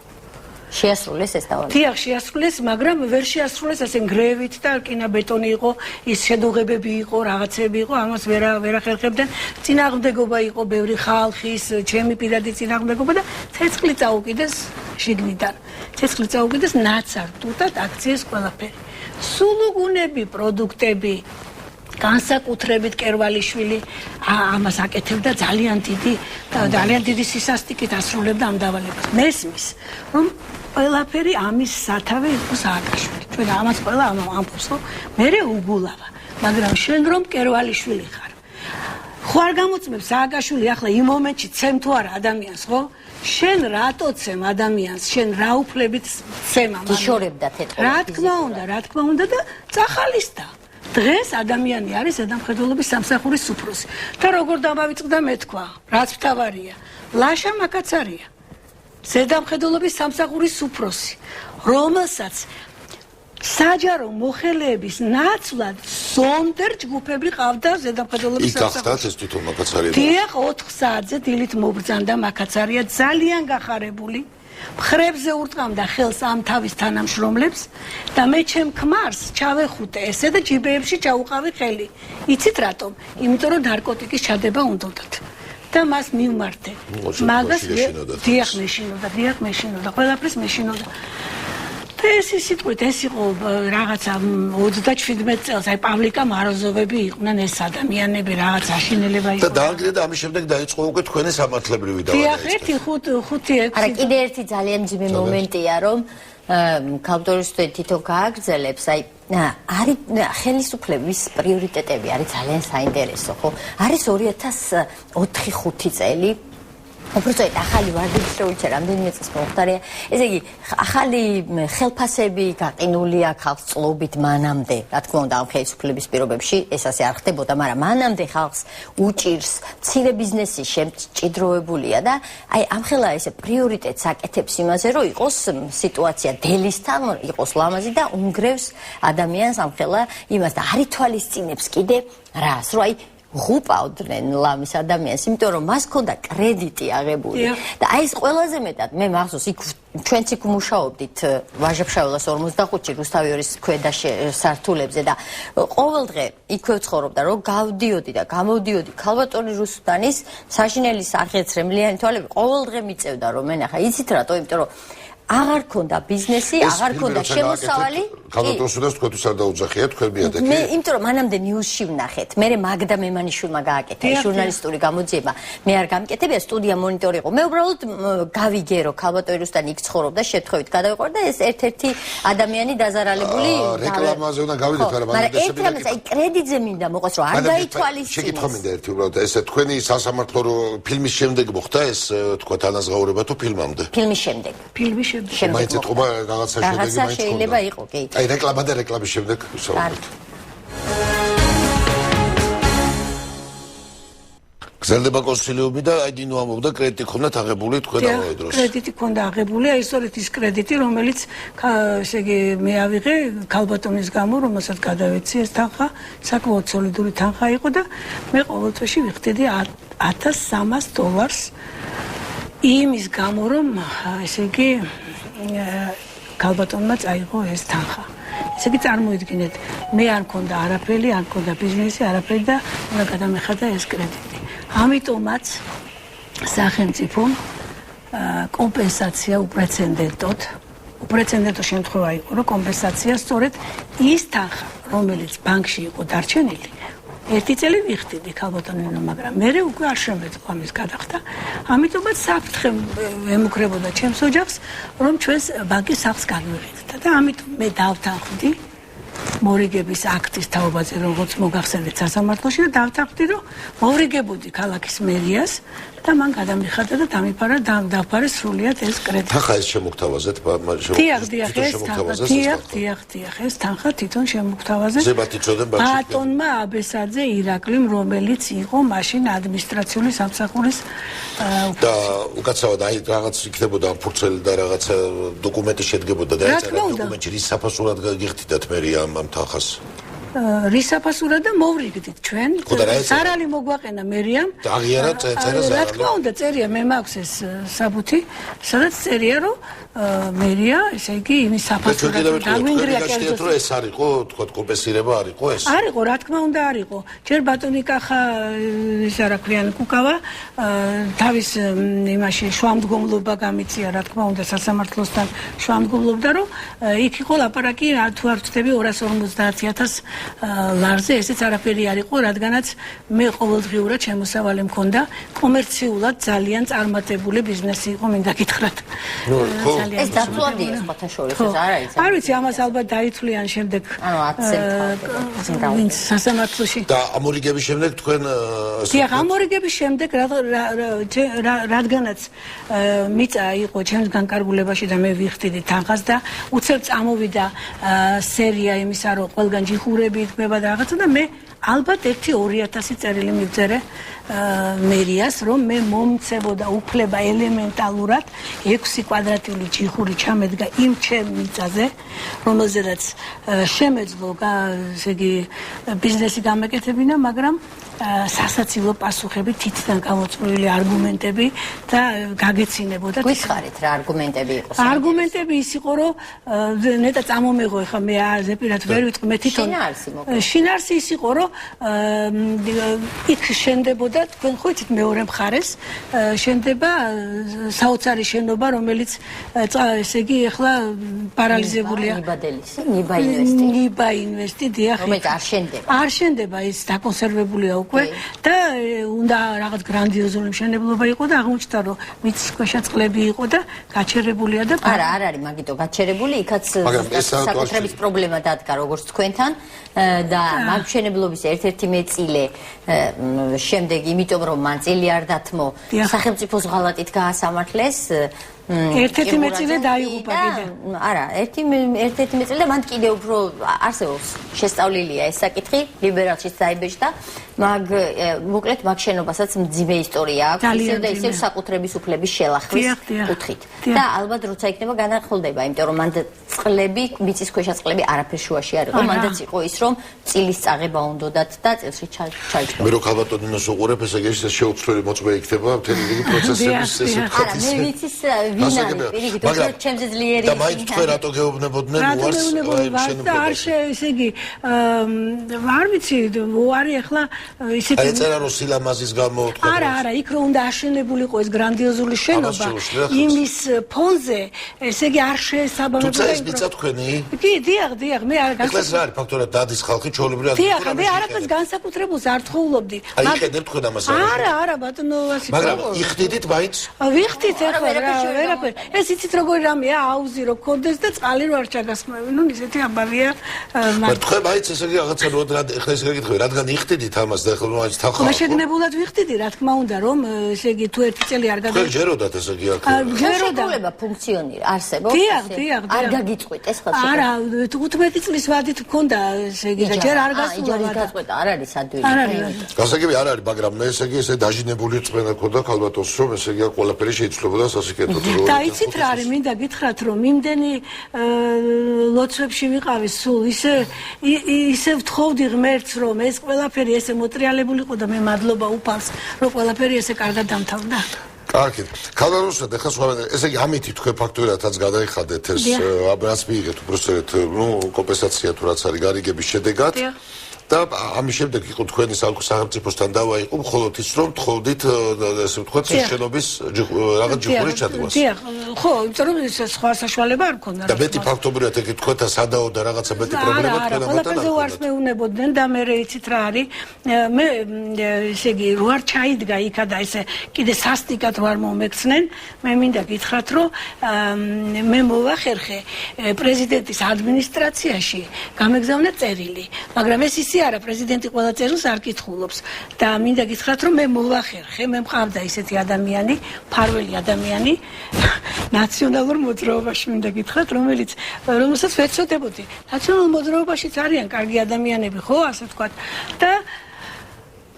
შეასრულეს ეს დავალება. დიახ, შეასრულეს, მაგრამ ვერ შეასრულეს ასე გრევით და რკინა-ბეტონი იყო, ის შედუღებები იყო, რაღაცები იყო, ამას ვერ ახერხებდნენ. წინააღმდეგობა იყო ბევრი ხალხის, ჩემი პირადი წინააღმდეგობა და ცეცხლი წაუკიდეს შიგნიდან. ცეცხლი წაუკიდეს ნაცარდუდად აქციის ყველაფერი. სულუგუნები, პროდუქტები განსაკუთრებით კერვალიშვილი ამას აკეთებდა ძალიან დიდი სისასტიკით ასრულებდა ამ დავალებას. მესმის, რომ ყველაფერი ამის სათავე იყო სააკაშვილი. ჩვენ ამას ყველა ამბობს, რომ მე უგულავა, მაგრამ შენ რომ კერვალიშვილი ხარ. ხო არ გამოწმებს სააკაშვილი ახლა იმ მომენტში ცემ თუ არა ადამიანს, ხო? შენ რატო ცემ ადამიანს, შენ რა უფლებით ცემ ამას? იშორებდა თეთრ. რა თქმა უნდა და წახალისდა. დღეს ადამიანი არის ზედამხედველობის სამსახურის უფროსი. და როგორ დამავიწყდა მე თქვა, რაც მთავარია. ლაშა მაკაცარია. ზედამხედველობის სამსახურის უფროსი, რომელსაც საჯარო მოხელეების ნაცვლად სონდერ ჯგუფები ყავდა ზედამხედველობის სამსახურში. იქ ახდათ ეს თვითონ მაკაცარია. დიახ, 4 საათზე დილით მობრძანდა მაკაცარია, ძალიან გახარებული. მხრებზე ურტყამდა ხელს ამ თავის თანამშრომლებს და მე ჩემ ქმარს ჩავეხუტე ესე და ჯიბეებში ჩაუყავი ხელი. იცით რატომ? იმიტომ რომ ნარკოტიკის ჩადება უნდათ. და მას მივმართე. მაგას დიახ მეშინოდა, ყველაფერს მეშინოდა. და ეს სიტყვით ეს იყო რაღაცა 37 წელს აი პავლიკა მაროზოვები იყვნენ ეს ადამიანები რაღაც აშინელება იყო. და დაანგრია და ამის შემდეგ დაიწყო უკვე თქვენი სამართლებრივი დავალება. დიახ, 1-5-6. არა, კიდე ერთი ძალიან ძიმე მომენტია, რომ ქალბატონი თვითონ გააგრძელებს, აი არის ხელისუფლების პრიორიტეტები არის ძალიან საინტერესო, ხო? არის 2004-5 წელი უბრალოდ ახალი ვარდების შეუჩერა რამდენიმე წელს მომხდარია. ესე იგი, ახალი ხელფასები გაყინულია ხალხს წლობით მანამდე. რა თქმა უნდა, ამ ხელისუფლების პირობებში ეს ასე არ ხდებოდა, მაგრამ მანამდე ხალხს უჭირს, მცირე ბიზნესი შემჭიდროებულია და აი ამხელა ესე პრიორიტეტს აკეთებს იმაზე, რომ იყოს სიტუაცია დელისთან, იყოს ლამაზი და უნგრევს ადამიანს ამხელა იმას და არ ითვალისწინებს კიდე რას, რომ აი ღუპავდნენ ლამის ადამიანს, იმიტომ რომ მას ჰქონდა კრედიტი აღებული. და აი ეს ყველაზე მეტად მე მახსოვს, იქ ჩვენც იქ მუშაობდით ვაჟა-ფშაველას 45-ში რუსთავიორის ქვედა სართულებზე და ყოველდღე იქვე ვცხოვრობდა, რომ გავდიოდი და გამოდიოდი ქალბატონი რუსუდანის საშინელი სახეც რემლიანი თვალები ყოველდღე მიწევდა რომ მენახა. იცით რატო? იმიტომ რომ აღარ ქონდა ბიზნესი, აღარ ქონდა შემოსავალი. ქალბატონს თქვენთვის არ დაუძახია თქვენ მიადექი? მე იმიტომ რომ მანამდე ნიუსში ვნახეთ. მე მაგდა მემანიშვილმა გააკეთა ჟურნალისტური გამოძიება. მე არ გამკეთებია, სტუდია მონიტორი იყო. მე უბრალოდ გავიგე რომ ქალბატონი რუსთან იქ ცხოვრობდა, შეთხევით გადავიყარ და ეს ერთ-ერთი ადამიანი დაზარალებული რეკლამაზე უნდა გავიდეთ, მაგრამ ერთ რამეს აი კრედიტზე მინდა მოყოს რომ არ გაითვალისწინოს. შეკითხვა მინდა ერთი უბრალოდ ესე თქვენი სასამართლო ფილმის შემდეგ მოხდა ეს თქვა თანაზღაურება თუ ფილმამდე? ფილმის შემდეგ. ფილმის შემდეგ. მაინც ეთყობა რაღაცა შედეგი მაინც რაღაცა შეიძლება იყო, კი. აი რეკლამა და რეკლამის შემდეგ ვსაუბრობთ. გრძელდება კონსილიუმი და აი დინო ამბობდა კრედიტი ქონდათ აღებული თქვენ ამავე დროს. კრედიტი ქონდა აღებული, აი სწორედ ის კრედიტი, რომელიც ესე იგი მე ავიღე ქალბატონის გამო, რომელსაც გადავეცი ეს თანხა, საკმაოდ სოლიდური თანხა იყო და მე ყოველ წელში ვიხდიდი $1300 იმის გამო, რომ ესე იგი ქალბატონმა წაიღო ეს თანხა. ესე იგი წარმოიდგინეთ, მე არ მქონდა არაფერი, არ მქონდა ბიზნესი, არაფერი და უნდა გადამეხადა ეს კრედიტი. ამიტომაც სახელმწიფომ კომპენსაცია უპრეცედენტო შემთხვევა იყო, რომ კომპენსაცია სწორედ ის თანხა, რომელიც ბანკში იყო დარჩენილი, ერთი წელი ვიხდიდი ქალბატონინო, მაგრამ მე უკვე არ შემეძლო ამის გადახდა. ამიტომაც საფრთხე ემუქრებოდა ჩემს ოჯახს, რომ ჩვენს ბანკის სახლს განვიღებდა და ამიტომ მე დავთანხმდი მორიგების აქტის თაობაზე, როგორც მოგახსენეთ სასამართლოში და დავთანხმდი, რომ მორიგებოდი ქალაქის მერიას და მან გადამიხადა და დავფარე სრულიად ეს კრედიტი. თანხა ეს შემოგთავაზეთ, ეს თანხა თვითონ შემოგთავაზეთ. ზებათიცოდენ ბანკში. ბატონმა აბესაძე ირაკლიმ, რომელიც იყო მაშინ ადმინისტრაციული სამსახურის და უკაცრავად აი რაღაც იქნებოდა ფურცელი და რაღაცა დოკუმენტი შედგებოდა და ეს დოკუმენტი რის საფასურად გიხდიდათ მე ამ თანხას. რის საფასურად და მოვრიგდით ჩვენ. ზარალი მოგვაყენა მერიამ. აღიარა წერა ზარალი. რა თქმა უნდა წერია, მე მაქვს ეს საბუთი, სადაც წერია რომ მერია, ესე იგი, იმის საფასურად დაგვინგრია კერძო. რომ ეს არისო, თქვა კომპენსირება არისო ეს? არისო, რა თქმა უნდა არისო. ჯერ ბატონი კახა ის რა ქვიან კუკავა თავის იმაში შუამდგომლობა გამიწია, რა თქმა უნდა სასამართლოსთან შუამდგომლობდა, რომ იქ იყო ლაპარაკი თუ არ ვწდები 250,000 ლარზე, ესეც არაფერი არისო, რადგანაც მე ყოველდღიურად შემოსავალი მქონდა, კომერციულად ძალიან წარმატებული ბიზნესი იყო, მინდა გითხრათ. ეს დაწვავდია სხვათა შორის, ეს არ არის. არ ვიცი, ამას ალბათ დაითვლიან შემდეგ. ანუ 10 ვინც სასამართლოში. და ამორიგების შემდეგ თქვენ დიახ, ამორიგების შემდეგ რადგანაც მიწა იყო ჩემს განკარგულებაში და მე ვიხდიდი თანხას და უცებ წამოვიდა სერია იმისა, რომ ყველგან ჯიხურები იქმნება და რაღაცა და მე ალბათ 1-2000 წერილი მივწერე მერიას, რომ მე მომცებოდა უფლება ელემენტალურად 6 კვადრატული ჯიხური ჩამედგა იმ ჩემ მიწაზე, რომელზედაც შემეძლო ესე იგი ბიზნესი გამეკეთებინა, მაგრამ სასაცილო პასუხები, თითიდან გამოწვეული არგუმენტები და გაგეცინებოდა. გვიხარით რა არგუმენტები იყო? არგუმენტები ის იყო, რომ ნეტა წამომეღო, ხა მე ზეპირად ვერ ვიტყვი, მე თვითონ შინაარსი ის იყო, რომ იქ შენდებოდა, თქვენ ხო იცით მეორე მხარეს, შენდება საოცარი შენობა, რომელიც ესე იგი ახლა პარალიზებულია. ნიბა ინვესტი, დიახ. რომელიც არ შენდება. არ შენდება, ის დაკონსერვებულია უკვე და უნდა რაღაც გრანდიოზული მშენებლობა იყო და აღმოჩნდა, რომ მიწის ქვეშა წყლები იყო და გაჩერებულია და არა, არ არის მაგიტო გაჩერებული, იქაც საკუთრების პრობლემა დადგა როგორც თქვენთან და მაგ მშენებლობის ერთ-ერთი მეწილე შემდეგ, იმიტომ რომ მან წილი არ დათმო, სახელმწიფოს ღალატით გაასამართლეს. ერთ-ერთი მეწილე დაიღუპა კიდე. არა, ერთ-ერთი მეწილე და მან კიდე უფრო არსებობს შესწავლილია ეს საკითხი, ლიბერალშიც დაიბეჭდა, მოკლედ მაგ შენობასაც მძიმე ისტორია აქვს, ისევ და ისევ საკუთრების უფლების შელახვის კუთხით. და ალბათ როცა იქნება განახლდება, იმიტომ რომ მანდ წყლები, მიწის ქვეშა წყლები არაფერ შუაში არ იყო, მანდაც იყო ის რომ წილის წაღება უნდათ და წელში ჩაიჭრა. მე რო ქალბატონინოს უყურებ, ესე იგი შეუცვლელი მოწმე იქნება მთელი რიგი პროცესების ეს არა, მე ვიცის ვინ არის პირიქით უფრო ჩემზე ძლიერი და მაინც თქვენ რატო გეუბნებოდნენ უარს და არ ესე იგი არ ვიცი უარი ახლა ისეთი აი წერა რომ სილამაზის გამო თქვენ არა იქ რომ უნდა აშენებულიყო ეს გრანდიოზული შენობა იმის ფონზე ესე იგი არ შეესაბამებოდა თუმცა ეს მიწა თქვენი კი დიახ მე არ ახლა ეს რა არის ფაქტორად დადის ხალხი ჩვეულებრივად დიახ მე არაფერს განსაკუთრებულს არ თხოვლობდი აი იყენებ თქვენ ამას არა ბატონო ვასილ მაგრამ იხდიდით მაინც ვიხდით ახლა ვერაფერ ეს იცით როგორი რამეა აუზი რო გქონდეს და წყალი რო არ ჩაგასხმევენ ნუ ისეთი ამბავია მაგრამ თქვენ მაინც ესე იგი რაღაცა რო ახლა ესე გეკითხები რადგან იხდიდით ამას და ახლა მაინც თავხარ შეგნებულად ვიხდიდი რა თქმა უნდა რომ ესე იგი თუ ერთი წელი არ თქვენ ჯეროდათ ესე იგი აქ ხელშეკრულება ფუნქციონირ არსებობს დიახ არ გაგიწყვით ეს ხელშეკრულება არა 15 წლის ვადით მქონდა ესე იგი და ჯერ არ გასულა გაწყვეტა არ არის ადვილი გასაგები არ არის მაგრამ მე ესე იგი ესე დაჟინებული წვენა ქონდა ქალბატონს რომ ესე იგი ყველაფერი შეიცვლებოდა სასიკეთოდ და იცით რა არის მინდა გითხრათ რომ იმდენი ლოცვებში ვიყავი სულ ისე ვთხოვდი ღმერთს რომ ეს ყველაფერი ესე მოტრიალებულიყო და მე მადლობა უფალს რომ ყველაფერი ესე კარგად დამთავრდა კარგი. ქალბატონსა და ხა სხვა ესე იგი ამითი თქვენ ფაქტურათაც გადაიხადეთ ეს რაც მიიღეთ უბრალოდ ნუ კომპენსაცია თუ რაც არის გარიგების შედეგად და ამის შემდეგ იყო თქვენი სახელმწიფოსთან დავა იყო მხოლოდ ის რომ თხოვდით ესე ვთქვათ შენობის რაღაც ჯიხური ჩადგმას. დიახ, ხო, იმიტომ რომ სხვა საშუალება არ მქონდა. და მეტი ფაქტობრივად ეგ თქვენთან სადაო და რაღაცა მეტი პრობლემა თქვენ ამათან არ ყველაფერზე ვარს მეუნებოდნენ და მე იცით რა არის მე ესე იგი რო არ ჩაიდგა იქა და ესე კიდე სასტიკად რო არ მომექცნენ მე მინდა გითხრათ რომ მე მოვახერხე პრეზიდენტის ადმინისტრაციაში გამეგზავნა წერილი მაგრამ ეს ისე არა პრეზიდენტი ყველა წერილს არ კითხულობს და მინდა გითხრათ რომ მე მოვახერხე მე მყავდა ისეთი ადამიანი ფარველი ადამიანი ნაციონალურ მოძრაობაში მინდა გითხრათ რომელსაც ვეცოდებოდი ნაციონალურ მოძრაობაშიც არიან კარგი ადამიანები ხო ასე ვთქვათ და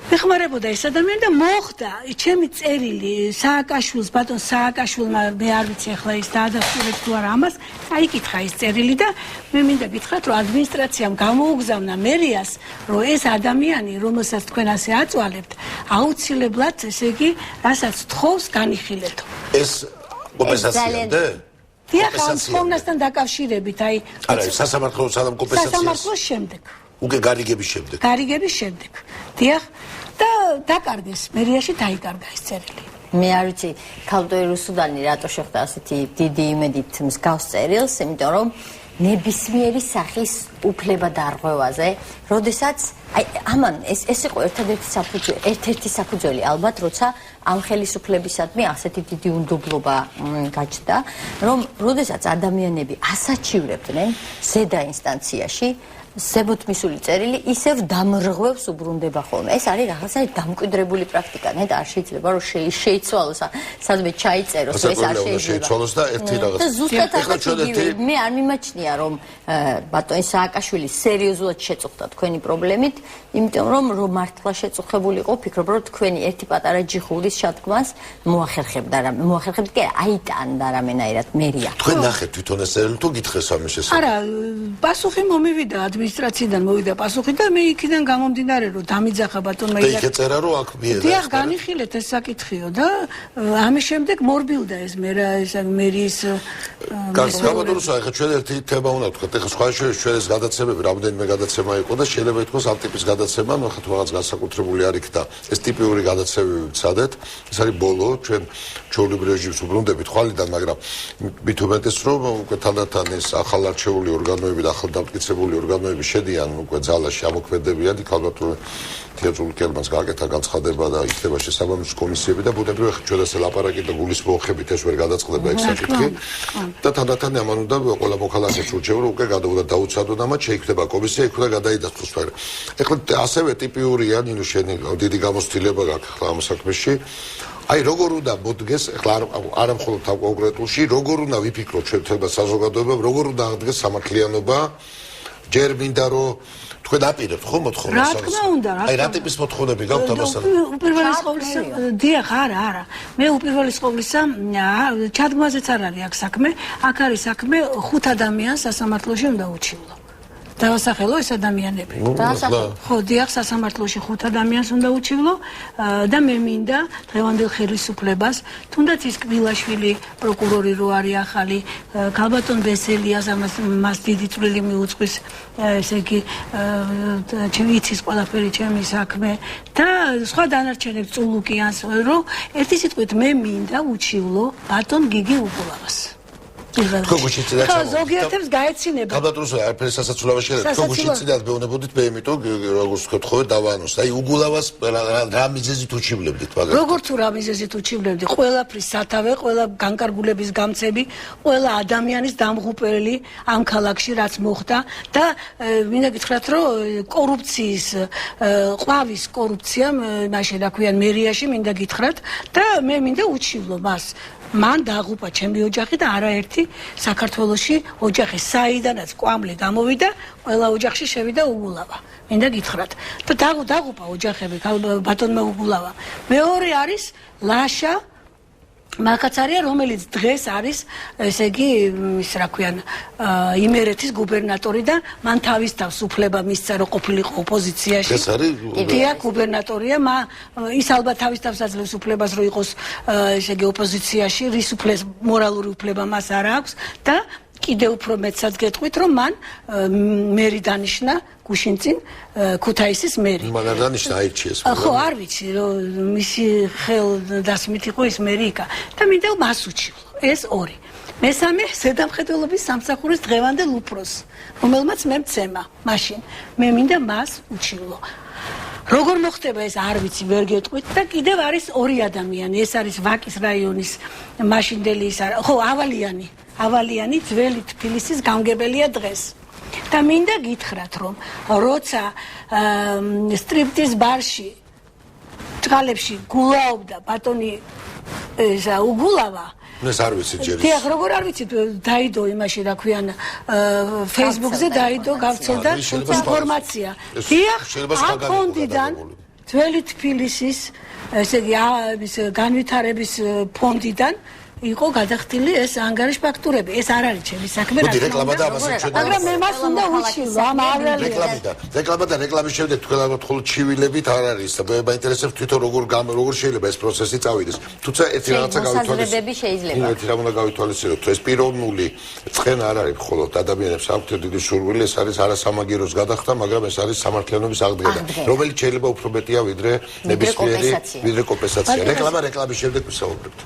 ეხმარებოდა ეს ადამიანი და მოხდა ჩემი წერილი სააკაშვილს ბატონ სააკაშვილმა მე არ ვიცი ახლა ის დაადასტურებს თუ არა ამას აიკითხა ეს წერილი და მე მინდა გითხრათ რომ ადმინისტრაციამ გამოუგზავნა მერიას რომ ეს ადამიანი რომელსაც თქვენ ასე აწვალებთ აუცილებლად ესე იგი რასაც თხოვს განიხილეთო ეს კომპენსაციამდე დიახ ხოვნასთან დაკავშირებით აი არა სასამართლოს სამ კომპენსაციას სასამართლოს შემდეგ უკვე გარიგების შემდეგ დიახ და დაკარგეს მერიაში დაიკარგა ეს წერილი მე არ ვიცი ქალბატონი რუსუდანი რატო შეხვდა ასეთი დიდი იმედით მსგავს წერილს იმიტომ რომ ნებისმიერი სახის უფლება დარღვევაზე როდესაც აი ამან ეს იყო ერთ-ერთი საფუძველი ალბათ როცა ამ ხელისუფლებისადმი ასეთი დიდი უნდობლობა გაჩნდა რომ როდესაც ადამიანები ასაჩივრებდნენ ზედა ინსტანციაში ზებოთ მისული წერილი ისევ დამრღვევს უბრუნდება ხოლმე. ეს არის რაღაცა დამკვიდრებული პრაქტიკა. ნეტ არ შეიძლება რომ შეიცვალოს, სადმე ჩაიწეროს, ეს არ შეიძლება. შეიცვალოს და ერთი რაღაც. და ზუსტად ახლა მე არ მიმაჩნია რომ ბატონი სააკაშვილი სერიოზულად შეწუხდა თქვენი პრობლემით, იმიტომ რომ მართლა შეწუხებულიყო, ვფიქრობ რომ თქვენი ერთი პატარა ჯიხურის შადგმას მოახერხებდა რამე. მოახერხებდა კი აიტანდა რამენაირად მერია. თქვენ ნახეთ თვითონ ეს წერილი თუ გითხეს ამის შესახებ? არა, პასუხი მომივიდა ადმინისტრაციიდან მოვიდა პასუხი და მე იქიდან გამომდინარე რომ დამიძახა ბატონმა და იქ ეწერა რომ აქ მიედა დიახ განიხილეთ ეს საკითხიო და ამის შემდეგ მორბილდა ეს მერის გასაგებადურსა ეხლა ჩვენ ერთი თემა უნდა ვთქვათ ეხლა სხვა ჩვენ ეს გადაცემები რამდენიმე გადაცემა იყო და შეიძლება ითქვას ამ ტიპის გადაცემა ნუ ხა თუ რაღაც განსაკუთრებული არ იქ და ეს ტიპიური გადაცემები ვცადეთ ეს არის ბოლო ჩვენ ჩვეულებრივ რეჟიმს უბრუნდებით ხვალიდან მაგრამ მით უმეტეს რომ უკვე თანდათან ეს ახალ არჩეული ორგანოები და ახალ დამტკიცებული ორგანოები შედიან უკვე ძალაში ამოქმედებიან იქ ალბათ თეატრულ კერმანს გააკეთა განცხადება და იქნება შესაბამისი კომისიები და ბუნებრივია ჩვენ ასე ლაპარაკი და გულის მოხებით ეს ვერ გადაწყდება ეგ საკითხი და თანდათან ამან უნდა ყველა მოქალაქეს ურჩევა რომ უკვე გადაუდა დაუცადონ ამათ შეიქმნება კომისია იქ უნდა გადაიდასტუროს მაგრამ ეხლა ასევე ტიპიურია ნინო შენი დიდი გამოცდილება გაქვს ახლა ამ საქმეში აი როგორ უნდა მოდგეს ახლა არა მხოლოდ ამ კონკრეტულში როგორ უნდა ვიფიქროთ ჩვენ თემა საზოგადოებამ როგორ უნდა აღდგეს სამართლიანობა ჯერ მინდა რომ თქვენ აპირებთ ხო მოთხოვნას რა თქმა უნდა აი რა ტიპის მოთხოვნები გაქვთ ამასთან უპირველეს ყოვლისა დიახ არა მე უპირველეს ყოვლისა ჩადგმაზეც არ არის აქ საქმე აქ არის საქმე 5 ადამიანს სასამართლოში უნდა უჩივლო დავასახელო ეს ადამიანები. ხო, დიახ, სასამართლოში 5 ადამიანს უნდა უჩივლო და მე მინდა დღევანდელ ხელისუფლებას, თუნდაც ის კბილაშვილი პროკურორი რო არის ახალი, ქალბატონ ბესელიას მას დიდი წვლილი მიუძღვის, ესე იგი ჩემი იცის ყველაფერი ჩემი საქმე და სხვა დანარჩენებს წულუკიანს, რომ ერთი სიტყვით მე მინდა უჩივლო ბატონ გიგი უგულავას. Tko gușiți ხო, ზოგიერთებს გაეცინება. Ქალბატონს არაფერი სასაცილოებაში არ თქო გუჩიცი და ბეუნებოდით მე იმიტომ როგორც ვთქვი დავანოს. აი უგულავას რა მიზეზით უჩივლებდით მაგრამ. როგორც რა მიზეზით უჩივლებდი, ყველაფრის სათავე, ყველა განკარგულების გამცემი, ყველა ადამიანის დამღუპელი ამ ქალაქში რაც მოხდა და მინდა გითხრათ რომ კორუფციის ყვავის კორუფციამ მაშინ რა ქვიან მერიაში მინდა გითხრათ და მე მინდა უჩივლო მას. მან დაღუპა ჩემი ოჯახი და არაერთი საქართველოში ოჯახი საიდანაც კვამლი გამოვიდა, ყველა ოჯახში შევიდა უგულავა. მინდა გითხრათ. და დაღუპა ოჯახები ბატონმა უგულავა. მეორე არის ლაშა მაკაცარია, რომელიც დღეს არის, ესე იგი, ის რა ქვიან, იმერეთის გუბერნატორი და მან თავის თავს უფლება მისცა, რომ ყოფილიყო ოპოზიციაში. ეს არის დიახ, გუბერნატორია, ის ალბათ თავის თავს აძლევს უფლებას, რომ იყოს, ესე იგი, ოპოზიციაში, რის უფლეს მორალური უფლება მას არ აქვს და კიდე უფრო მეცად გეტყვით, რომ მან მერი დანიშნა გუშინწინ ქუთაისის მერი. მან არ დანიშნა აირჩიეს. ხო, არ ვიცი, რომ მისი ხელდასმით იყო ის მერი იქა და მინდა მას უჩივლო. ეს ორი. მესამე ზედამხედველობის სამსახურის დღევანდელ უფროს, რომელმაც მე მცემა მაშინ. მე მინდა მას უჩივლო. როგორ მოხდება ეს არ ვიცი, ვერ გეტყვით და კიდევ არის ორი ადამიანი. ეს არის ვაკის რაიონის მაშინდელი ის არის, ხო, ავალიანი ძველი თბილისის გამგებელია დღეს. და მინდა გითხრათ, რომ როცა სტრიპტიზ ბარში ჭყალებში გულაობდა ბატონი უგულავა, ეს არ ვიცი ჯერ. დიახ, როგორ არ ვიცით, დაიდო იმაში, რა ქვიან, Facebook-ზე დაიდო, გავცელდა ინფორმაცია. დიახ, ამ ფონდიდან ძველი თბილისის, ესე იგი, განვითარების ფონდიდან იყო გადახდილი ეს ანგარიშ ფაქტურები. ეს არ არის ჩემი საქმე, მოდი რეკლამა და ამას ჩვენ მაგრამ მე მას უნდა უჩილო, ამ ავალია. რეკლამა და რეკლამის შემდეგ თქვენ ალბათ ხოლმე ჩივილებით არ არის და მაინტერესებს თვითონ როგორ შეიძლება ეს პროცესი წავიდეს. თუმცა ერთი რაღაცა მოსაზრებები შეიძლება. ერთი რამ უნდა გავითვალისწინოთ, ეს პიროვნული ცხენ არ არის მხოლოდ ადამიანებს აქვთ დიდი სურვილი, ეს არის არასამაგეროს გადახდა, მაგრამ ეს არის სამართლიანობის აღდგენა, რომელიც შეიძლება უფრო მეტია ვიდრე ნებისმიერი ვიდრე კომპენსაცია. რეკლამის შემდეგ ვისაუბრებთ.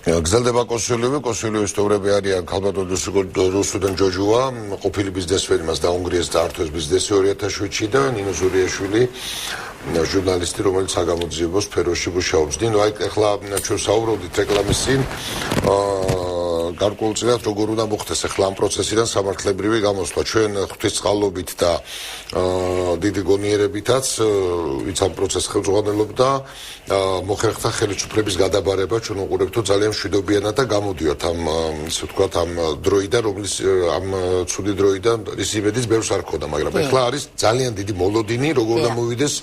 გზელდება კონსულები სტოვრები არიან ქალბატონ რუსუდან ჯოჯუა, ყოფილი ბიზნესმენი, მას დაუნგრიეს დაართვეს ბიზნესი 2007-ში და ნინო ზურიაშვილი, ჟურნალისტი, რომელიც საგამოძიებო სფეროში მუშაობს. ნინო, აი ახლა ჩვენ საუბრობდით რეკლამის წინ, გარკვეულწილად როგორ უნდა მოხდეს ახლა ამ პროცესიდან სამართლებრივი გამოსვლა. ჩვენ ღვთისწყალობით და დიდი გონიერებითაც ვინც ამ პროცესს ხელმძღვანელობდა, მოხერხდა ხელისუფლების გადაბარება, ჩვენ უყურებთ ძალიან მშვიდობიანად და გამოდიოთ ამ ისე ვთქვათ ამ დროიდან, რომლის ამ ცუდი დროიდან ის იმედიც ბევრს არ ქონდა, მაგრამ ახლა არის ძალიან დიდი მოლოდინი, როგორ უნდა მოვიდეს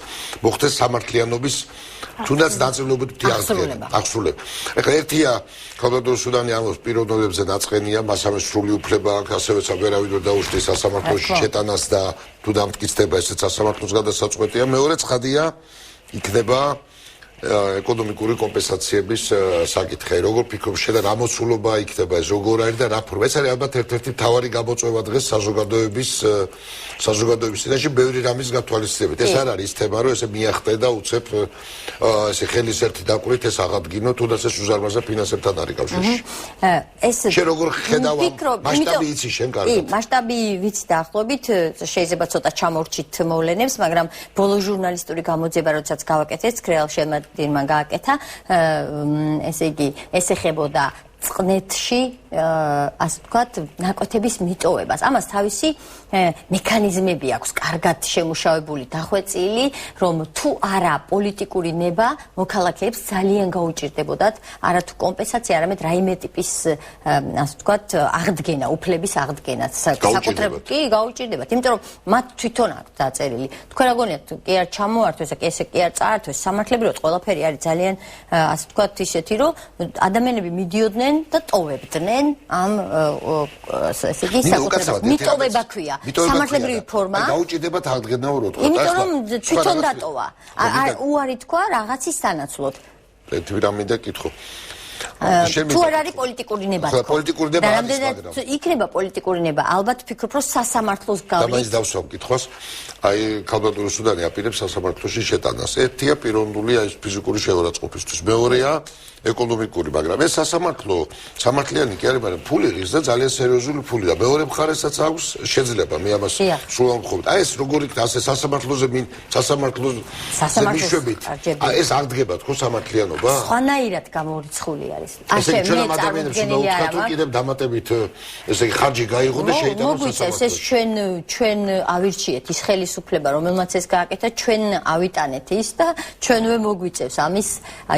მოხდეს სამართლიანობის თუნდაც ნაწილობრივ აღსრულება. ახლა ერთია ქალბატონ სუდანი ამბობს პიროვნებებზე ნაწყენია, მასამე სრული უფლება აქვს, ასევე ვერავინ ვერ დაუშვეს სასამართლოში შეტანას და თუ დამტკიცდება ესეც სასამართლოს გადასაწყვეტია. მეორე ცხადია იქნება ეკონომიკური კომპენსაციების საკითხი. როგორ ფიქრობ, შედა რა მოცულობა იქნება ეს, როგორ არის და რა ფორმა. ეს არის ალბათ ერთ-ერთი მთავარი გამოწვევა დღეს საზოგადოების წინაშე ბევრი რამის გათვალისწინებით. ეს არ არის ის თემა, რომ ესე მიახტე და უცებ ესე ხელის ერთი დაკვირით ეს აღადგინო, თუნდაც ეს უზარმაზარ ფინანსებთან არის კავშირში. შენ როგორ ხედავ მასშტაბი იცი შენ კარგად? მასშტაბი ვიცი დაახლოებით, შეიძლება ცოტა ჩამორჩით მოვლენებს, მაგრამ ბოლო ჟურნალისტური გამოძიება, როდესაც გავაკეთეთ, ქრეალშელმა დინმა გააკეთა, ესე იგი, ეს ეხებოდა წყნეთში, ასე ვთქვათ, ნაკვეთების მიტოვებას. ამას თავისი მექანიზმები აქვს, კარგად შემუშავებული, დახვეწილი, რომ თუ არა პოლიტიკური ნება მოქალაქეებს ძალიან გაუჭირდებოდათ, არა თუ კომპენსაცია, არამედ რაიმე ტიპის, ასე ვთქვათ, აღდგენა, უფლების აღდგენა. კი, გაუჭირდებათ, იმიტომ რომ მათ თვითონ აქვს დაწერილი. თქვენ რა გონიათ, კი არ ჩამოართვეს, ესე კი არ წაართვეს, სამართლებრივად ყველაფერი არის ძალიან, ასე ვთქვათ, ისეთი, რომ ადამიანები მიდიოდნენ აკეთებდნენ და ტოვებდნენ ამ ესე იგი საკუთრებას. მიტოვება ქვია. სამართლებრივი ფორმა. გაუჭიდებათ აღდგენაუროთ. იმიტომ რომ თვითონ დატოვა. უარი თქვა რაღაცის სანაცვლოდ. პირამიდა კითხო. თუ არ არის პოლიტიკური ნება. პოლიტიკური ნება არის, მაგრამ იქნება პოლიტიკური ნება. ალბათ ვფიქრობ, რომ სასამართლოს გავლით. და მაინც დავსვამ კითხვას. აი, ქალბატონი სუდანი აპირებს სასამართლოში შეტანას. ერთია პიროვნული აი ფიზიკური შეურაცხყოფისთვის. მეორეა ეკონომიკური, მაგრამ ეს სასამართლო სამართლიანი კი არის, მაგრამ ფული ღირს და ძალიან სერიოზული ფული და მეორე მხარესაც აქვს შეიძლება მე ამას სულ ამხობ. აი ეს როგორ იქნება ასე სასამართლოზე სასამართლოზე მიშვებით. ეს აღდგება თქო სამართლიანობა? სხვანაირად გამორიცხული არის. ასე ჩვენ ამ ადამიანებს უნდა ვუთხოთ რომ კიდევ დამატებით ესე იგი ხარჯი გაიღო და შეიტანოს მოსამართლოს. ეს ჩვენ ავირჩიეთ ის ხელისუფლება, რომელმაც ეს გააკეთა, ჩვენ ავიტანეთ ის და ჩვენვე მოგვიწევს ამის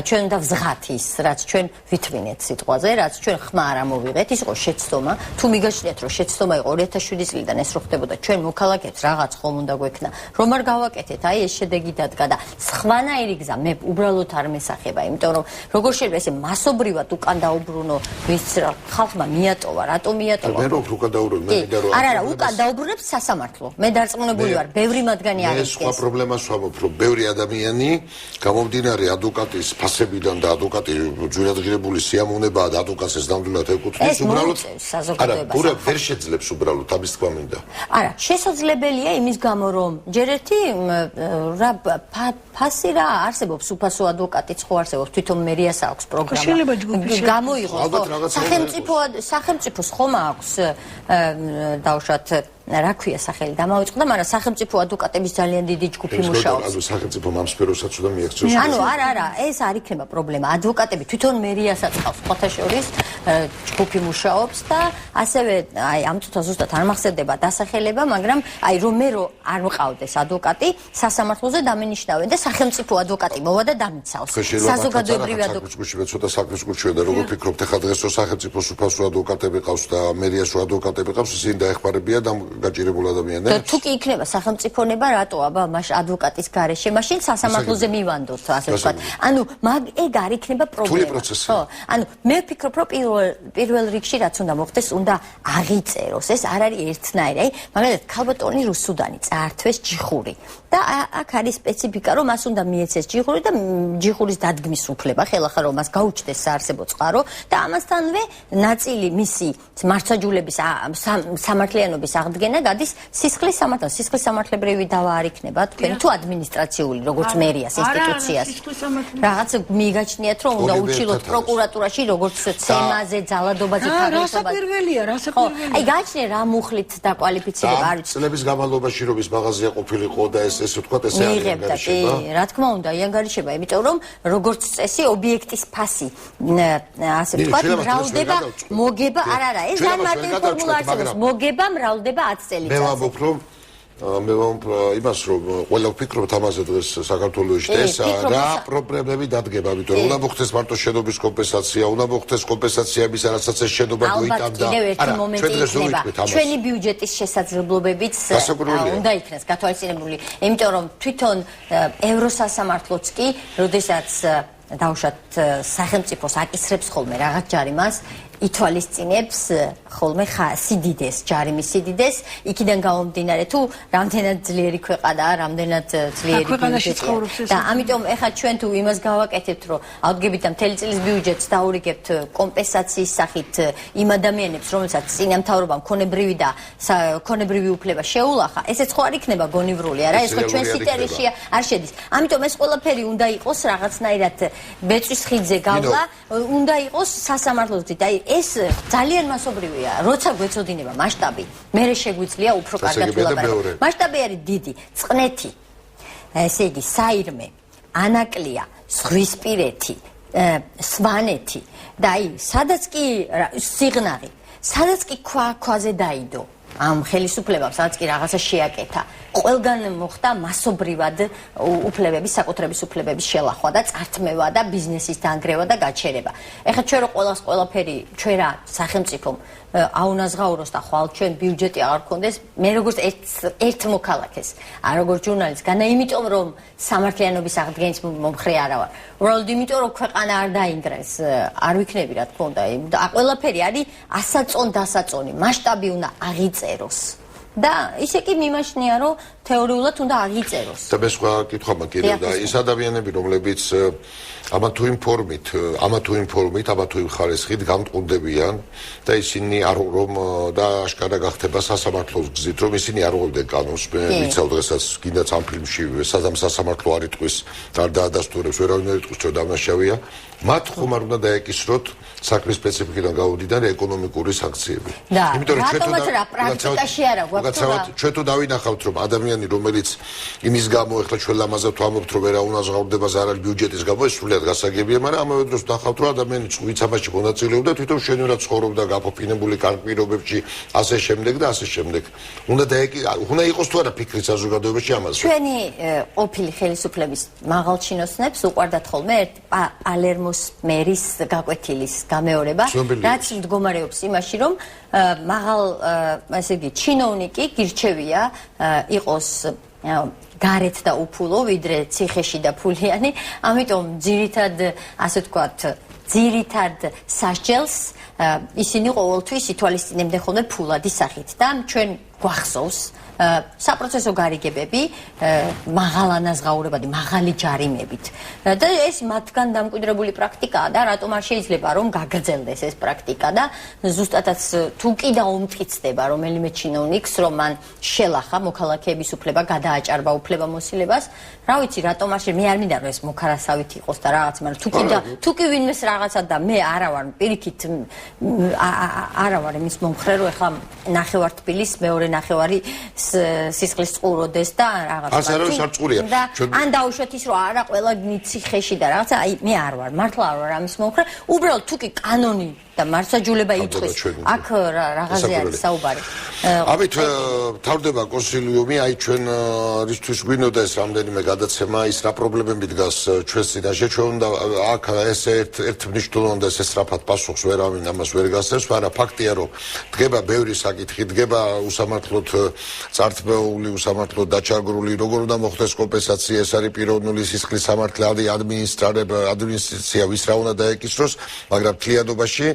ჩვენ უნდა ვზღათ ის რაც ჩვენ ვითმინეთ სიტყვაზე, რაც ჩვენ ხმა არ ამოვიღეთ, ის იყო შეცდომა. თუ მიგაჩნიათ რომ შეცდომა იყო 2007 წლიდან ეს რო ხდებოდა, ჩვენ მოქალაქეებს რაღაც ხომ უნდა გვექნა. რომ არ გავაკეთეთ, აი ეს შედეგი დადგა და სხვანაირი გზა მე უბრალოდ არ მესახება, იმიტომ რომ როგორ შეიძლება ესე მასობრივად უკან დაუბრუნო ვის ხალხმა მიატოვა, რატომ მიატოვა? მე რო უკან დაუბრუნო, მე მინდა რომ არა, უკან დაუბრუნებს სასამართლო. მე დარწმუნებული ვარ, ბევრი მათგანი არის. ეს სხვა პრობლემას ვამბობ, რომ ბევრი ადამიანი გამომდინარე ადვოკატის ფასებიდან და ადვოკატი ძვირადღირებული სიამოვნებაა და ადვოკატს ეს ნამდვილად ეკუთვნის უბრალოდ არა, გურა ვერ შეძლებს უბრალოდ ამის თქვა მინდა. არა, შესაძლებელია იმის გამო რომ ჯერ ერთი რა ფასი რა არსებობს უფასო ადვოკატიც ხო არსებობს თვითონ მერიას აქვს პროგრამა. გამოიღოს სახელმწიფოს ხომ აქვს დავუშვათ რა ქვია სახელი დამავიწყდა, მაგრამ სახელმწიფო ადვოკატების ძალიან დიდი ჯგუფი მუშაობს. ანუ სახელმწიფო მამსფეროსაც უნდა მიექცეს. ანუ არა, ეს არ იქნება პრობლემა. ადვოკატები თვითონ მერიასაც ყავს, სხვათა შორის ჯგუფი მუშაობს და ასევე აი ამ წუთას ზუსტად არ მახსენდება დასახელება, მაგრამ აი რომ მე რო არ მყავდეს ადვოკატი, სასამართლოზე დამენიშნავენ და სახელმწიფო ადვოკატი მოვა და დამიცავს. საზოგადოებრივი ადვოკატი. მე ცოტა საქმის კუჩია და როგორ ფიქრობთ ახლა დღეს რო სახელმწიფოს უფასო ადვოკატები ყავს და მერიას რო ადვოკატები ყავს, ისინი დაეხმარებია და გაჭირებულ ადამიანებს. თუ კი იქნება სახელმწიფონება, რატო აბა მაშინ ადვოკატის გარეშე, მაშინ სასამართლოზე მივანდოთ, ასე ვთქვათ. ანუ ეგ არ იქნება პრობლემა. ხო, ანუ მე ვფიქრობ, რომ პირველ რიგში რაც უნდა მოხდეს, უნდა აღიწეროს. ეს არ არის ერთნაირი. აი, მაგალითად, ქალბატონი რუსუდანი წაართვეს ჯიხური. და აქ არის სპეციფიკა, რომ მას უნდა მიეცეს ჯიხური და ჯიხურის დადგმის უფლება, ხელახლა რომ მას გაუჩნდეს საარსებო წყარო და ამასთანვე ნაწილი მისი მართლმსაჯულების სამართლიანობის აღდგენა გადის სისხლის სამართლოს. სისხლის სამართლებრივი დავა არ იქნება თქვენ თუ ადმინისტრაციული, როგორც მერიას ინსტიტუციას. რაღაც მიგაჩნიათ, რომ უნდა უჩილოთ პროკურატურაში, როგორც ცემაზე, ძალადობაზე, რასაკვირველია, რასაკვირველია. აი გაჩნია რა მუხლით დაკვალიფიცირება არ ვიცი. წლების განმავლობაში რომ ის მაღაზია ყოფილიყო და ეს ვთქვათ ესე არის. მიიღებდა, კი, რა თქმა უნდა, იანგარიშება, იმიტომ რომ როგორც წესი ობიექტის ფასი ასე ვთქვათ, მრავლდება, მოგება, არა, ეს ძალიან მარტივი ფორმულა არსებობს, მოგება მრავლდება 10 წელიწადზე. მე ვამბობ, რომ იმას რომ ყველა ვფიქრობთ ამაზე დღეს საქართველოში და ეს რა პრობლემები დადგება, იმიტომ რომ უნდა მოხდეს მარტო შენობის კომპენსაცია, უნდა მოხდეს კომპენსაცია იმისა, რასაც ეს შენობა მოიტანდა. არა, ჩვენ დღეს ვერ ვიტყვით ამას. ჩვენი ბიუჯეტის შესაძლებლობებიც უნდა იქნას გათვალისწინებული, იმიტომ რომ თვითონ ევროსასამართლოც კი, როდესაც დავუშვათ სახელმწიფოს აკისრებს ხოლმე რაღაც ჯარიმას, ითვალისწინებს ხოლმე სიდიდეს, ჯარიმის სიდიდეს, იქიდან გამომდინარე თუ რამდენად ძლიერი ქვეყანაა, რამდენად ძლიერი ბიუჯეტია. და ამიტომ ეხლა ჩვენ თუ იმას გავაკეთებთ, რომ ავდგებით და მთელი წლის ბიუჯეტს დაურიგებთ კომპენსაციის სახით იმ ადამიანებს, რომელსაც წინამთავრობამ ქონებრივი უფლება შეულახა, ესეც ხო არ იქნება გონივრული, არა? ეს ხო ჩვენ სიტერიში არ შედის. ამიტომ ეს ყველაფერი უნდა იყოს რაღაცნაირად ბეწვის ხიდზე გავლა, უნდა იყოს სასამართლოზე. და ეს ძალიან მასობრივია, როცა გვეწოდინება მასშტაბი, მე შეგვიძლია უფრო კარგად ვილაპარაკო. მასშტაბი არის დიდი, წყნეთი, ესე იგი, საირმე, ანაკლია, ზღვისპირეთი, სვანეთი და აი, სადაც კი სიღნაღი, სადაც კი ქვაზე დაიდო ამ ხელისუფლებამ, სადაც კი რაღაცა შეაკეთა. ყველგან მოხდა მასობრივად უფლებების, საკუთრების უფლებების შელახვა და წართმევა და ბიზნესის დანგრევა და გაჩერება. ეხლა ჩვენ ყველაფერი ჩვენ რა სახელმწიფომ აუნაზღაუროს და ხვალ ჩვენ ბიუჯეტი აღარ გქონდეს, მე როგორც ერთ მოქალაქეს, არ როგორც ჟურნალისტს, განა იმიტომ რომ სამართლიანობის აღდგენის მომხრე არა ვარ. უბრალოდ იმიტომ რომ ქვეყანა არ დაინგრეს, არ ვიქნები რა თქმა უნდა. და ყველაფერი არის ასაწონ-დასაწონი, მასშტაბი უნდა აღიწეროს. და ისე კი მიმაჩნია რომ თეორიულად უნდა აღიწეროს. და მე სხვა კითხვა მაქვს და ის ადამიანები რომლებიც ამა თუ იმ ფორმით, ამა თუ იმ ხარისხით გამტყუნდებიან და ისინი არ რომ და აშკარა გახდება სასამართლოს გზით რომ ისინი არ უყურებენ კანონს. მე ვიცავ დღესაც კიდაც ამ ფილმში სასამართლო არ იტყვის, არ დაადასტურებს, ვერავინ არ იტყვის რომ დამნაშავეა. მათ ხომ არ უნდა დაეკისროთ საქმის სპეციფიკიდან გავდიდან ეკონომიკური სანქციები. იმიტომ რომ პრაქტიკაში არა გვაქვს. ჩვენ თუ დავინახავთ რომ ადამიანი რომელიც იმის გამო ეხლა ჩვენ ლამაზად ვამბობთ რომ ვერა უნაზღაურდება ზარალი ბიუჯეტის გამო ეს სრულიად გასაგებია, მაგრამ ამავე დროს ნახავთ რომ ადამიანი ვიცამაში მონაწილეობდა თვითონ შენობრივად ცხოვრობდა გაფოფინებული კარპირობებში ასე შემდეგ და ასე შემდეგ. უნდა იყოს თუ არა ფიქრი საზოგადოებაში ამაზე. ჩვენი ყოფილი ხელისუფლების მაღალჩინოსნებს უყვარდათ ხოლმე ერთ პალერმოს მერის გაკვეთილის გამეორება, რაც მდგომარეობს იმაში რომ მაღალ ასე იგი ჩინოვნიკი გირჩევია იყოს გარეთ და უფულო ვიდრე ციხეში და ფულიანი, ამიტომ ძირითად ასე ვთქვათ ძირითად სასჯელს ისინი ყოველთვის ითვალისწინებდნენ ხოლმე ფულადი სახით და ჩვენ გვახსოვს საპროცესო გარიგებები მაღალანაზღაურებადი მაღალი ჯარიმებით და ეს მათგან დამკვიდრებული პრაქტიკაა და რატომ არ შეიძლება რომ გაგრძელდეს ეს პრაქტიკა და ზუსტადაც თუ კი დაუმტკიცდება რომელიმე ჩინოვნიკს რომ მან შელახა მოქალაქეების უფლება გადააჭარბა უფლებამოსილებას რა ვიცი რატომ არ მე არ მინდა რომ ეს მოქარასავით იყოს და რაღაც მაგრამ თუ კი ვინმეს რაღაცა და მე არა ვარ პირიქით არა ვარ იმის მომხრე რომ ეხლა ნახევართბილის მეორე ნახევარი სისხლის წყუროდეს და რაღაც და ან დაუშვათ ის რომ არა ყველა ციხეში და რაღაცა აი მე არ ვარ მართლა არ ვარ ამის მომხრე უბრალოდ თუ კი კანონი და მარსაჯულება იტყვის აქ რაღაცზე არის საუბარი ამით თავდება კონსილიუმი აი ჩვენ რისთვის გვინდოდა ეს რამდენიმე გადაცემა ის რა პრობლემები დგას ჩვენს წინაშე ჩვენ უნდა აქ ეს ერთ მნიშვნელოვან და ეს სწრაფად პასუხს ვერავინ ამას ვერ გასცემს მაგრამ ფაქტია რომ დგება ბევრი საკითხი დგება უსამართლოდ წართმეული უსამართლოდ დაჩაგრული როგორ უნდა მოხდეს კომპენსაცია ეს არის პიროვნული სისხლის სამართლე ადმინისტრაცია ვის რა უნდა დაეკისროს მაგრამ მთლიანობაში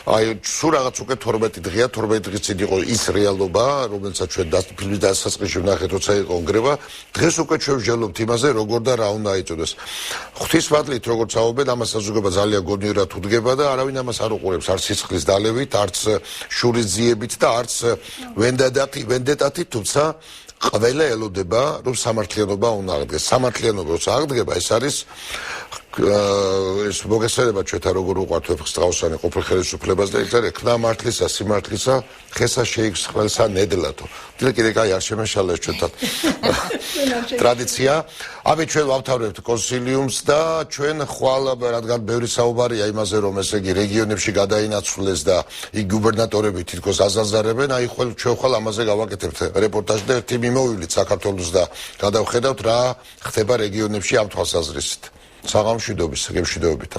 აი სულ რაღაც უკვე 12 დღეა 12 დღის წინ იყო ის რეალობა რომელსაც ჩვენ ფილმის დასაწყისში ვნახეთ როცა იყო უნგრევა დღეს უკვე ჩვენ ვჟელობთ იმაზე როგორ და რა უნდა აიწოდეს ღვთისმადლით როგორც აობენ ამას საზოგადოება ძალიან გონიერად უდგება და არავინ ამას არ უყურებს არც სისხლის დალევით არც შურის ძიებით და არც ვენდეტათით თუმცა ყველა ელოდება რომ სამართლიანობა უნდა აღდგეს სამართლიანობა როცა აღდგება ეს არის ეს მოგესალმება ჩვენთან როგორ უყვართ ვეფხისტყაოსანი ყოფილ ხელისუფლებას და ეს არის ხნა მართლისა სიმართლისა ხესა შეიქმნელსა ნედლათო კიდე კაი არ შემეშალეს ჩვენთან ტრადიცია ამით ჩვენ ვავთავრებთ კონსილიუმს და ჩვენ ხვალ რადგან ბევრი საუბარია იმაზე რომ ესე იგი რეგიონებში გადაინაცვლეს და იქ გუბერნატორები თითქოს აზაზარებენ აი ჩვენ ხვალ ამაზე გავაკეთებთ რეპორტაჟი და ერთი მიმოვივლით საქართველოს და გადავხედავთ რა ხდება რეგიონებში ამ თვალსაზრისით საღამშვიდობის გემშვიდობებით